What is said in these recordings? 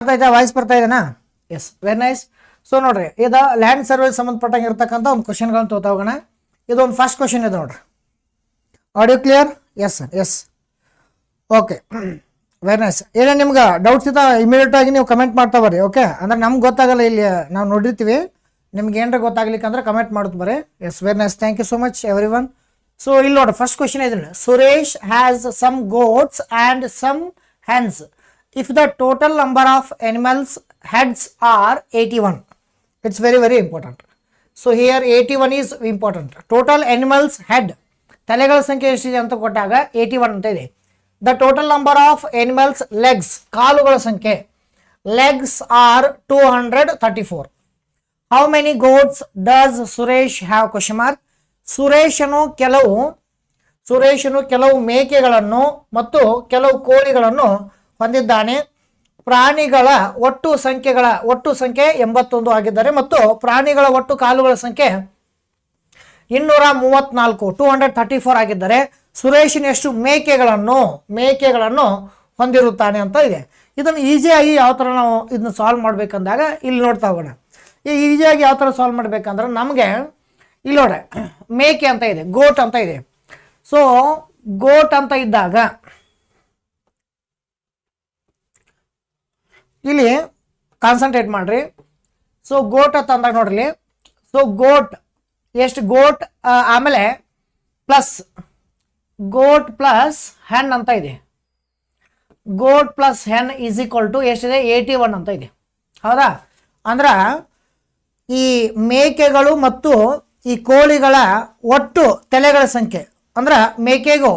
ಬರ್ತಾ ಇದೆ ವಾಯ್ಸ್ ಬರ್ತಾ ಇದೆನಾ? S, very nice. ಸೊ ನೋಡ್ರಿ, ಇದು ಲ್ಯಾಂಡ್ ಸರ್ವೆ ಸಂಬಂಧಪಟ್ಟಂಗೆ ಇರ್ತಕ್ಕಂಥ ಒಂದು ಕ್ವಶನ್ಗಳನ್ನ ತೋತಾ ಹೋಗೋಣ. ಇದು ಒಂದು ಫಸ್ಟ್ ಕ್ವಶನ್ ಇದೆ ನೋಡ್ರಿ. Audio clear? Yes sir, yes, okay, very nice. ಏನೇ ನಿಮ್ಗೆ ಡೌಟ್ಸ್ ಇದ್ದ ಇಮಿಡಿಯೇಟ್ ಆಗಿ ನೀವು ಕಮೆಂಟ್ ಮಾಡ್ತಾ ಬರ್ರಿ. ಓಕೆ, ಅಂದ್ರೆ ನಮ್ಗೆ ಗೊತ್ತಾಗಲ್ಲ, ಇಲ್ಲಿ ನಾವು ನೋಡಿರ್ತೀವಿ, ನಿಮ್ಗೆ ಏನಾರ ಗೊತ್ತಾಗ್ಲಿಕ್ಕೆ ಅಂದ್ರೆ ಕಮೆಂಟ್ ಮಾಡುತ್ತೆ ಬರ್ರಿ. Yes, very nice, thank you so much everyone. So ಇಲ್ಲಿ ನೋಡ್ರಿ, ಫಸ್ಟ್ ಕ್ವಶನ್ ಇದೆ. Suresh has some goats and some hens. If the total number of animals heads are 81, it's very very important. So here 81 is important. Total animals head, ತಲೆಗಳ ಸಂಖ್ಯೆ ಎಷ್ಟಿದೆ ಅಂತ ಕೊಟ್ಟಾಗ 81 ಅಂತ ಇದೆ. The total number of animals legs, ಕಾಲುಗಳ ಸಂಖ್ಯೆ, legs are 234. How many goats does Suresh have? Question mark. ಸುರೇಶನು ಕೆಲವು ಮೇಕೆಗಳನ್ನು ಮತ್ತು ಕೆಲವು ಕೋಳಿಗಳನ್ನು ಹೊಂದಿದ್ದಾನೆ. ಪ್ರಾಣಿಗಳ ಒಟ್ಟು ಸಂಖ್ಯೆ 81 ಆಗಿದ್ದಾರೆ ಮತ್ತು ಪ್ರಾಣಿಗಳ ಒಟ್ಟು ಕಾಲುಗಳ ಸಂಖ್ಯೆ 234 234 ಆಗಿದ್ದಾರೆ. ಸುರೇಶನ್ ಎಷ್ಟು ಮೇಕೆಗಳನ್ನು ಹೊಂದಿರುತ್ತಾನೆ ಅಂತ ಇದೆ. ಇದನ್ನು ಈಸಿಯಾಗಿ ಯಾವ ಥರ ನಾವು ಇದನ್ನ ಸಾಲ್ವ್ ಮಾಡ್ಬೇಕಂದಾಗ ಇಲ್ಲಿ ನೋಡ್ತಾ ಹೋಗೋಣ. ಈ ಈಸಿಯಾಗಿ ಯಾವ ಥರ ಸಾಲ್ವ್ ಮಾಡ್ಬೇಕಂದ್ರೆ ನಮಗೆ ಇಲ್ಲಿ ನೋಡ ಮೇಕೆ ಅಂತ ಇದೆ, ಗೋಟ್ ಅಂತ ಇದೆ. ಸೊ ಗೋಟ್ ಅಂತ ಇದ್ದಾಗ ಇಲ್ಲಿ ಕಾನ್ಸಂಟ್ರೇಟ್ ಮಾಡ್ರಿ. ಸೊ ಗೋಟ್ ಅಂತ ಅಂದಾಗ ನೋಡ್ರಿ, ಸೊ ಗೋಟ್ ಎಷ್ಟು ಗೋಟ್, ಆಮೇಲೆ ಪ್ಲಸ್ ಗೋಟ್ ಪ್ಲಸ್ ಹೆನ್ ಅಂತ ಇದೆ. ಗೋಟ್ ಪ್ಲಸ್ ಹೆನ್ ಈಸ್ ಈಕ್ವಲ್ ಟು ಎಷ್ಟಿದೆ? 81 ಅಂತ ಇದೆ. ಹೌದಾ? ಅಂದ್ರೆ ಈ ಮೇಕೆಗಳು ಮತ್ತು ಈ ಕೋಳಿಗಳ ಒಟ್ಟು ತಲೆಗಳ ಸಂಖ್ಯೆ, ಅಂದ್ರೆ ಮೇಕೆಗೂ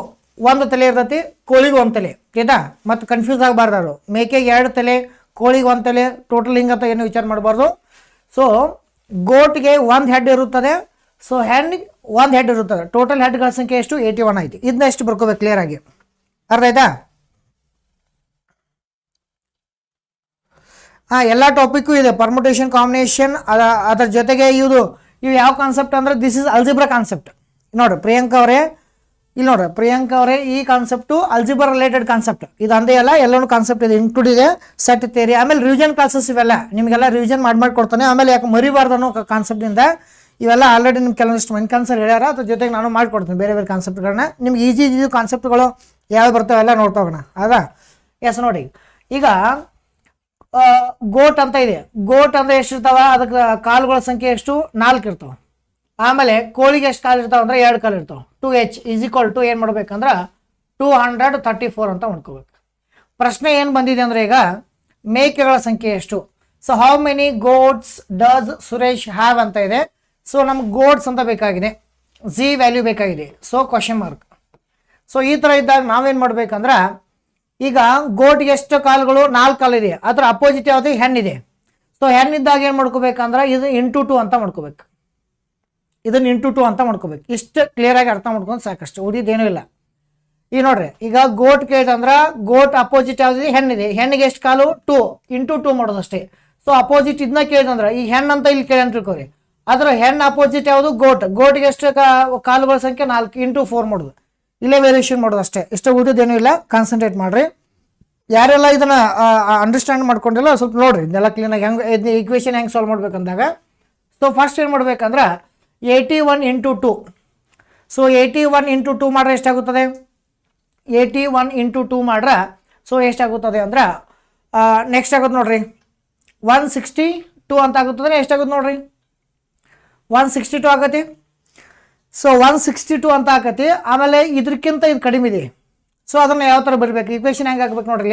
ಒಂದು ತಲೆ ಇರ್ತೈತಿ, ಕೋಳಿಗೂ ಒಂದು ತಲೆ. ಆಯ್ತಾ? ಮತ್ತು ಕನ್ಫ್ಯೂಸ್ ಆಗಬಾರ್ದು. ಮೇಕೆಗೆ 2 ತಲೆ, ಕೋಳಿಗೆ 1 ತಲೆ, ಟೋಟಲ್ ಹಿಂಗಂತ ಏನು ವಿಚಾರ ಮಾಡಬಾರ್ದು. ಸೊ ಗೋಟ್ಗೆ 1 ಹೆಡ್ ಇರುತ್ತದೆ, ಸೊ ಹೆಣ್ಣಿಗೆ 1 ಹೆಡ್ ಇರುತ್ತದೆ. ಟೋಟಲ್ ಹೆಡ್ಗಳ ಸಂಖ್ಯೆ ಎಷ್ಟು? 81 ಐತಿ. ಇದನ್ನ ಎಷ್ಟು ಬರ್ಕೋಬೇಕು ಕ್ಲಿಯರ್ ಆಗಿ, ಅರ್ಥ ಆಯ್ತಾ? ಎಲ್ಲ ಟಾಪಿಕ್ಕು ಇದೆ, ಪರ್ಮುಟೇಷನ್, ಕಾಂಬಿನೇಷನ್, ಅದರ ಜೊತೆಗೆ ಇವು ಯಾವ ಕಾನ್ಸೆಪ್ಟ್ ಅಂದ್ರೆ ದಿಸ್ ಇಸ್ ಅಲ್ಜಿಬ್ರಾ ಕಾನ್ಸೆಪ್ಟ್. ನೋಡ್ರಿ ಪ್ರಿಯಾಂಕಾ ಅವರೇ, ಈ ಕಾನ್ಸೆಪ್ಟು ಅಲ್ಜಿಬ್ರಾ ರಿಲೇಟೆಡ್ ಕಾನ್ಸೆಪ್ಟ್. ಇದು ಅಂದೇ ಅಲ್ಲ, ಎಲ್ಲನೂ ಕಾನ್ಸೆಪ್ಟ್ ಇದೆ, ಇನ್ಕ್ಲೂಡ್ ಇದೆ, ಸೆಟ್ ಥಿಯರಿ, ಆಮೇಲೆ ರಿವಿಷನ್ ಕ್ಲಾಸಸ್ ಇವೆಲ್ಲ ನಿಮಗೆಲ್ಲ ರಿವಿಷನ್ ಮಾಡಿಕೊಡ್ತಾನೆ. ಆಮೇಲೆ ಯಾಕೆ ಮರಿಬಾರ್ದು ಅನ್ನೋ ಕಾನ್ಸೆಪ್ಟಿಂದ ಇವೆಲ್ಲ ಆಲ್ರೆಡಿ ನಿಮ್ಗೆ ಕೆಲವೊಂದಿಷ್ಟು ಮನ್ಕನ್ಸರ್ ಹೇಳ್ಯಾರ, ಅದ್ರ ಜೊತೆಗೆ ನಾನು ಮಾಡಿಕೊಡ್ತೀನಿ ಬೇರೆ ಬೇರೆ ಕಾನ್ಸೆಪ್ಟ್ಗಳನ್ನ. ನಿಮ್ಗೆ ಈಜಿ ಕಾನ್ಸೆಪ್ಟ್ಗಳು ಯಾವ ಬರ್ತಾವೆ ಎಲ್ಲ ನೋಡ್ತಾ ಹೋಗೋಣ. ಹೌದಾ? ಎಸ್, ನೋಡಿ ಈಗ ಗೋಟ್ ಅಂತ ಇದೆ. ಗೋಟ್ ಅಂದ್ರೆ ಎಷ್ಟಿರ್ತಾವ? ಅದಕ್ಕೆ ಕಾಲುಗಳ ಸಂಖ್ಯೆ ಎಷ್ಟು? 4 ಇರ್ತಾವೆ. ಆಮೇಲೆ ಕೋಳಿಗೆ ಎಷ್ಟು ಕಾಲು ಇರ್ತಾವೆ ಅಂದ್ರೆ 2 ಕಾಲು ಇರ್ತಾವೆ. 2h ಈಸ್ ಈಕ್ವಲ್ ಟು ಏನು ಮಾಡ್ಬೇಕಂದ್ರೆ 234 ಅಂತ ಮಾಡ್ಕೋಬೇಕು. ಪ್ರಶ್ನೆ ಏನು ಬಂದಿದೆ ಅಂದ್ರೆ ಈಗ ಮೇಕೆಗಳ ಸಂಖ್ಯೆ ಎಷ್ಟು? So how many goats does Suresh have ಅಂತ ಇದೆ. ಸೊ ನಮ್ಗೆ ಗೋಟ್ಸ್ ಅಂತ ಬೇಕಾಗಿದೆ, ಜಿ ವ್ಯಾಲ್ಯೂ ಬೇಕಾಗಿದೆ. So question mark. ಸೊ ಈ ಥರ ಇದ್ದಾಗ ನಾವೇನು ಮಾಡ್ಬೇಕಂದ್ರೆ, ಈಗ ಗೋಟ್ಗೆ ಎಷ್ಟು ಕಾಲುಗಳು? 4 ಕಾಲು ಇದೆ. ಅದರ ಅಪೋಸಿಟ್ ಯಾವುದು? ಹೆಣ್ಣಿದೆ. ಸೊ ಹೆಣ್ಣಿದ್ದಾಗ ಏನು ಮಾಡ್ಕೋಬೇಕಂದ್ರೆ ಇದು ಇಂಟು 2 ಅಂತ ಮಾಡ್ಕೋಬೇಕು. ಇದನ್ನು ಇಂಟು 2 ಅಂತ ಮಾಡ್ಕೋಬೇಕು. ಇಷ್ಟು ಕ್ಲಿಯರ್ ಆಗಿ ಅರ್ಥ ಮಾಡ್ಕೊಂಡು ಸಾಕಷ್ಟು, ಉಳಿದೇನೂ ಇಲ್ಲ. ಈಗ ನೋಡ್ರಿ, ಈಗ ಗೋಟ್ ಕೇಳಿದಂದ್ರೆ ಗೋಟ್ ಅಪೋಸಿಟ್ ಯಾವ್ದಿದೆ? ಹೆಣ್ಣಿದೆ. ಹೆಣ್ಣಿಗೆ ಎಷ್ಟು ಕಾಲು? 2 ಇಂಟು 2 ಮಾಡೋದಷ್ಟೇ. ಸೊ ಅಪೋಸಿಟ್ ಇದನ್ನ ಕೇಳಿದಂದ್ರೆ ಈ ಹೆಣ್ಣಂತ ಇಲ್ಲಿ ಕೇಳಿ ಅಂತ ತಿಳ್ಕೊರಿ. ಅದರ ಹೆಣ್ಣು ಅಪೋಸಿಟ್ ಯಾವುದು? ಗೋಟ್ಗೆ ಎಷ್ಟು ಕಾಲುಗಳ ಸಂಖ್ಯೆ? 4 ಇಂಟು 4 ಮಾಡೋದು. ಇಲ್ಲೇ ವೇರಿಯೇಷನ್ ಮಾಡೋದು ಅಷ್ಟೇ. ಇಷ್ಟು ಉಳಿದೇನೂ ಇಲ್ಲ. ಕಾನ್ಸಂಟ್ರೇಟ್ ಮಾಡ್ರಿ. ಯಾರೆಲ್ಲ ಇದನ್ನ ಅಂಡರ್ಸ್ಟ್ಯಾಂಡ್ ಮಾಡ್ಕೊಂಡಿಲ್ಲ ಸ್ವಲ್ಪ ನೋಡ್ರಿ, ಇದೆಲ್ಲ ಕ್ಲೀನಾಗಿ ಹೆಂಗೆ ಈಕ್ವೇಷನ್ ಹೆಂಗೆ ಸಾಲ್ವ್ ಮಾಡ್ಬೇಕಂದಾಗ. ಸೊ ಫಸ್ಟ್ ಏನು ಮಾಡ್ಬೇಕಂದ್ರೆ 81 ಇಂಟು 2. ಸೊ 81 ಇಂಟು 2 ಮಾಡ್ರೆ ಎಷ್ಟಾಗುತ್ತದೆ? 81 ಇಂಟು 2 ಮಾಡ್ರೆ ಸೊ ಎಷ್ಟಾಗುತ್ತದೆ ಅಂದ್ರೆ ನೆಕ್ಸ್ಟ್ ಆಗುತ್ತೆ ನೋಡ್ರಿ, 162 ಅಂತ ಆಗುತ್ತದೆ. ಎಷ್ಟಾಗುತ್ತೆ ನೋಡ್ರಿ? 162 ಆಗತ್ತೆ. ಸೊ 162 ಅಂತ ಆಕತಿ. ಆಮೇಲೆ ಇದಕ್ಕಿಂತ ಇದು ಕಡಿಮೆ ಇದೆ. ಸೊ ಅದನ್ನು ಯಾವ ಥರ ಬರೀಬೇಕು? ಈಕ್ವೇಷನ್ ಹೆಂಗೆ ಹಾಕ್ಬೇಕು ನೋಡ್ರಿ.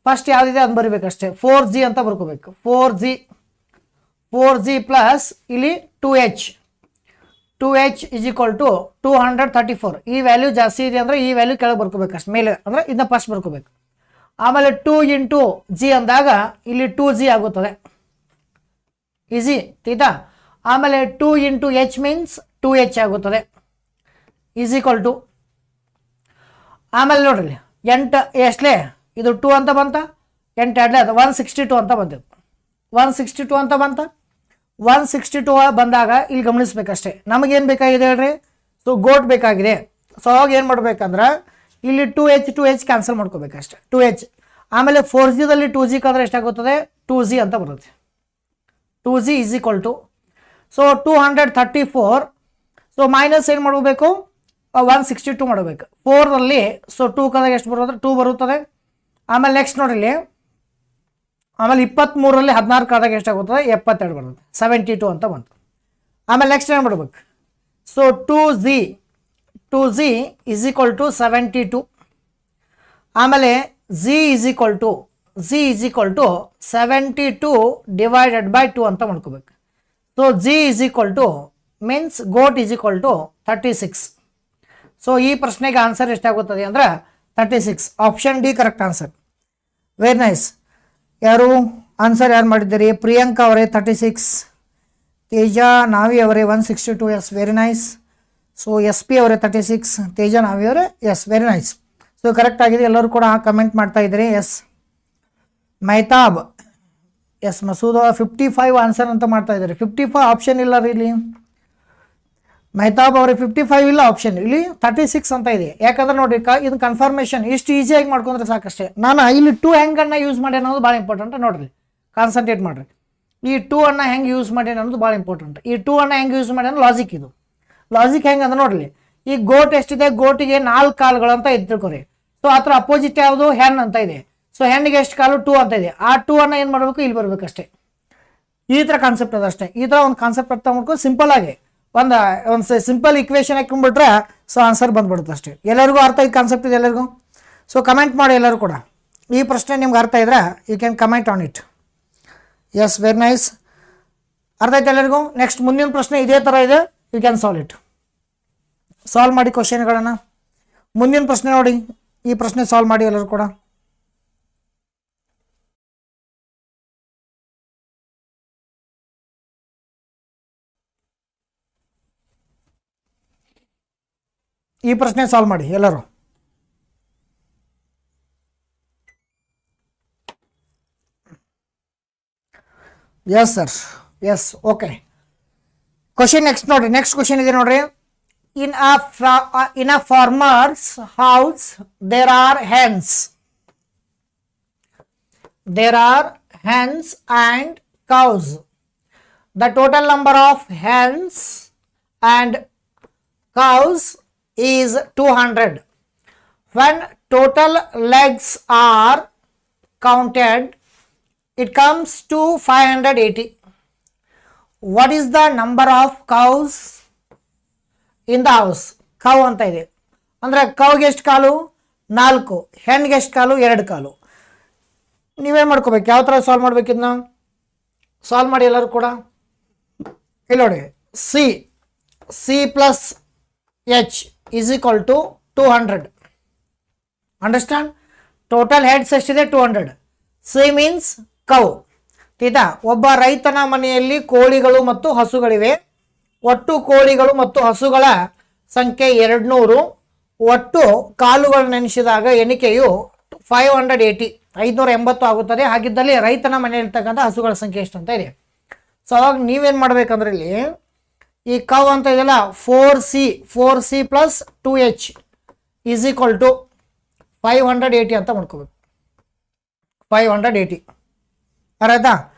ಫಸ್ಟ್ ಯಾವುದಿದೆ ಅದನ್ನು ಬರೀಬೇಕು ಅಷ್ಟೇ. 4g ಅಂತ ಬರ್ಕೋಬೇಕು. 4g ಪ್ಲಸ್ ಇಲ್ಲಿ 2h ಇಸ್ ಈಕ್ವಲ್ ಟು 234. ಈ ವ್ಯಾಲ್ಯೂ ಜಾಸ್ತಿ ಇದೆ ಅಂದರೆ ಈ ವ್ಯಾಲ್ಯೂ ಕೆಳಗೆ ಬರ್ಕೋಬೇಕು ಅಷ್ಟು, ಮೇಲೆ ಅಂದರೆ ಇದನ್ನ ಫಸ್ಟ್ ಬರ್ಕೋಬೇಕು. ಆಮೇಲೆ 2 ಇಂಟು ಜಿ ಅಂದಾಗ ಇಲ್ಲಿ 2g ಆಗುತ್ತದೆ. ಈಸಿ ತೀತಾ. ಆಮೇಲೆ 2 ಇಂಟು h ಮೀನ್ಸ್ 2h ಆಗುತ್ತದೆ ಈಸ್ ಈಕ್ವಲ್ ಟು. ಆಮೇಲೆ ನೋಡ್ರಿ 8 ಎಷ್ಟಲೇ? ಇದು 2 ಅಂತ ಬಂತ, 8 2 ಅದು 162 ಅಂತ ಬಂದಿತ್ತು. 162 ಅಂತ ಬಂತ. 162 ಬಂದಾಗ ಇಲ್ಲಿ ಗಮನಿಸ್ಬೇಕಷ್ಟೇ. ನಮಗೇನು ಬೇಕಾಗಿದೆ ಹೇಳ್ರಿ? ಸೊ ಗೋಟ್ ಬೇಕಾಗಿದೆ. ಸೊ ಅವಾಗ ಏನು ಮಾಡ್ಬೇಕಂದ್ರೆ ಇಲ್ಲಿ 2h ಕ್ಯಾನ್ಸಲ್ ಮಾಡ್ಕೋಬೇಕಷ್ಟೆ. 2h ಆಮೇಲೆ 4G ದಲ್ಲಿ 2G ಕಾದ್ರೆ ಎಷ್ಟಾಗುತ್ತದೆ 2z ಅಂತ ಬರುತ್ತೆ. 2z is equal to so 234. So minus ಏನು ಮಾಡಬೇಕು, 162 ಮಾಡಬೇಕು. 4ರಲ್ಲಿ ಸೊ 2 ಕದಾಗ ಎಷ್ಟು ಬರುತ್ತೆ, 2 ಬರುತ್ತದೆ. ಆಮೇಲೆ ನೆಕ್ಸ್ಟ್ ನೋಡಿಲಿ, ಆಮೇಲೆ 23ರಲ್ಲಿ 16 ಕದಾಗ ಎಷ್ಟಾಗುತ್ತದೆ, 72 ಬರುತ್ತೆ. 72 ಅಂತ ಬಂತು. ಆಮೇಲೆ ನೆಕ್ಸ್ಟ್ ಏನು ಮಾಡಬೇಕು, so 2z is equal to 72. ಆಮೇಲೆ z is equal to 72 divided by 2 ಅಂತ ಮಾಡ್ಕೋಬೇಕು. So z is equal to means goat is equal to 36. So ಈ ಪ್ರಶ್ನೆಗೆ ಆನ್ಸರ್ ಎಷ್ಟಾಗುತ್ತದೆ ಅಂದರೆ 36. Option D correct answer. Very nice. ಯಾರು ಆನ್ಸರ್ ಯಾರು ಮಾಡಿದ್ದೀರಿ? ಪ್ರಿಯಾಂಕಾ ಅವರೇ 36, ತೇಜಾ ನಾವಿ ಅವರೇ 162. Yes, very nice. So S P ಅವರೇ 36, ತೇಜಾ ನಾವಿ ಅವರೇ yes, very nice. So correct ಆಗಿದೆ. ಎಲ್ಲರೂ ಕೂಡ ಕಮೆಂಟ್ ಮಾಡ್ತಾ ಇದ್ದೀರಿ. ಎಸ್ ಮೈತಾಬ್ ಎಸ್, ಮಸೂದ 55 ಆನ್ಸರ್ ಅಂತ ಮಾಡ್ತಾ ಇದ್ದಾರೆ. 55 ಆಪ್ಷನ್ ಇಲ್ಲ ರೀ ಇಲ್ಲಿ. ಮೈತಾಬ್ ಅವರೇ 55 ಇಲ್ಲ ಆಪ್ಷನ್, ಇಲ್ಲಿ 36 ಅಂತ ಇದೆ. ಯಾಕಂದ್ರೆ ನೋಡಿರಿ ಇದು ಕನ್ಫರ್ಮೇಷನ್ ಇಷ್ಟು ಈಸಿಯಾಗಿ ಮಾಡ್ಕೊಂಡ್ರೆ ಸಾಕಷ್ಟೇ. ನಾನು ಇಲ್ಲಿ 2 ಹೆಂಗನ್ನು ಯೂಸ್ ಮಾಡಿ ಅನ್ನೋದು ಭಾಳ ಇಂಪಾರ್ಟೆಂಟ್. ನೋಡಿರಿ, ಕಾನ್ಸಂಟ್ರೇಟ್ ಮಾಡಿರಿ. ಈ 2 ಅನ್ನು ಹೆಂಗೆ ಯೂಸ್ ಮಾಡಿ ಅನ್ನೋದು ಭಾಳ ಇಂಪಾರ್ಟೆಂಟ್. ಈ 2 ಅನ್ನು ಹೆಂಗೆ ಯೂಸ್ ಮಾಡಿ ಅನ್ನೋ ಲಾಜಿಕ್ ಇದು. ಲಾಜಿಕ್ ಹೆಂಗೆ ಅಂದ್ರೆ ನೋಡಲಿ, ಈ ಗೋಟ್ ಎಷ್ಟಿದೆ, ಗೋಟಿಗೆ 4 ಕಾಲುಗಳು ಅಂತ ತಿಳ್ಕೊರಿ. ಸೊ ಆ ಥರ ಅಪೋಸಿಟ್ ಯಾವುದು, ಹೆಣ್ಣು ಅಂತ ಇದೆ. ಸೊ ಹೆಣ್ಣಿಗೆ ಎಷ್ಟು ಕಾಲು, 2 ಅಂತ ಇದೆ. ಆ 2 ಅನ್ನು ಏನು ಮಾಡಬೇಕು, ಇಲ್ಲಿ ಬರಬೇಕಷ್ಟೇ. ಈ ಥರ ಕಾನ್ಸೆಪ್ಟ್ ಅದಷ್ಟೇ. ಈ ಥರ ಒಂದು ಕಾನ್ಸೆಪ್ಟ್ ಅರ್ಥ ಮಾಡ್ಕೊಂಡು ಸಿಂಪಲ್ ಆಗಿ ಒಂದು ಸಿಂಪಲ್ ಇಕ್ವೇಷನ್ ಹಾಕೊಂಡ್ಬಿಟ್ರೆ ಸೊ ಆನ್ಸರ್ ಬಂದ್ಬಿಡುತ್ತೆ ಅಷ್ಟೇ. ಎಲ್ಲರಿಗೂ ಅರ್ಥ ಈ ಕಾನ್ಸೆಪ್ಟ್ ಇದೆ ಎಲ್ಲರಿಗೂ? ಸೊ ಕಮೆಂಟ್ ಮಾಡಿ ಎಲ್ಲರೂ ಕೂಡ. ಈ ಪ್ರಶ್ನೆ ನಿಮ್ಗೆ ಅರ್ಥ ಇದ್ರೆ you can comment on it. Yes, very nice. ಅರ್ಥ ಆಯ್ತು ಎಲ್ಲರಿಗೂ? ನೆಕ್ಸ್ಟ್ ಮುಂದಿನ ಪ್ರಶ್ನೆ ಇದೇ ಥರ ಇದೆ, you can solve it. Solve ಮಾಡಿ ಕ್ವಶನ್ಗಳನ್ನು. ಮುಂದಿನ ಪ್ರಶ್ನೆ ನೋಡಿ, ಈ ಪ್ರಶ್ನೆ ಸಾಲ್ವ್ ಮಾಡಿ ಎಲ್ಲರೂ ಕೂಡ. ಈ ಪ್ರಶ್ನೆ ಸಾಲ್ವ್ ಮಾಡಿ ಎಲ್ಲರೂ. Yes sir, yes, okay. Question next ನೋಡ್ರಿ. ನೆಕ್ಸ್ಟ್ ಕ್ವಶನ್ ಇದೆ ನೋಡ್ರಿ. In a farmer's house there are hens. There are hens and cows. The total number of hens and cows is 200. When total legs are counted, it comes to 580. What is the number of cows in the house? Cow ಅಂತ ಇದೆ ಅಂದರೆ ಕೌಗೆ ಎಷ್ಟು ಕಾಲು, 4. ಹೆಣ್ಣಿಗೆ ಎಷ್ಟು ಕಾಲು, 2 ಕಾಲು. ನೀವೇನು ಮಾಡ್ಕೋಬೇಕು, ಯಾವ ಥರ ಸಾಲ್ವ್ ಮಾಡ್ಬೇಕು ಇದನ್ನ? ಸಾಲ್ವ್ ಮಾಡಿ ಎಲ್ಲರೂ ಕೂಡ. ಇಲ್ಲಿ ನೋಡಿ, C plus H is equal to 200. Understand? Total heads ಎಷ್ಟಿದೆ, 200. C means cow. ಆಯ್ತಾ? ಒಬ್ಬ ರೈತನ ಮನೆಯಲ್ಲಿ ಕೋಳಿಗಳು ಮತ್ತು ಹಸುಗಳಿವೆ. ಒಟ್ಟು ಕೋಳಿಗಳು ಮತ್ತು ಹಸುಗಳ ಸಂಖ್ಯೆ 200. ಒಟ್ಟು ಕಾಲುಗಳು ನೆನೆಸಿದಾಗ ಎಣಿಕೆಯು 580 ಆಗುತ್ತದೆ. ಹಾಗಿದ್ದಲ್ಲಿ ರೈತನ ಮನೆಯಲ್ಲಿರ್ತಕ್ಕಂಥ ಹಸುಗಳ ಸಂಖ್ಯೆ ಎಷ್ಟು ಅಂತ ಇದೆ. ಸೊ ಅವಾಗ ನೀವೇನು ಮಾಡ್ಬೇಕಂದ್ರೆ ಇಲ್ಲಿ ಈ ಕವ್ ಅಂತ ಇದೆಯಲ್ಲ, 4c plus 2h is equal to 580 ಅಂತ ಮಾಡ್ಕೋಬೇಕು. 580 ಅರ್ಥ?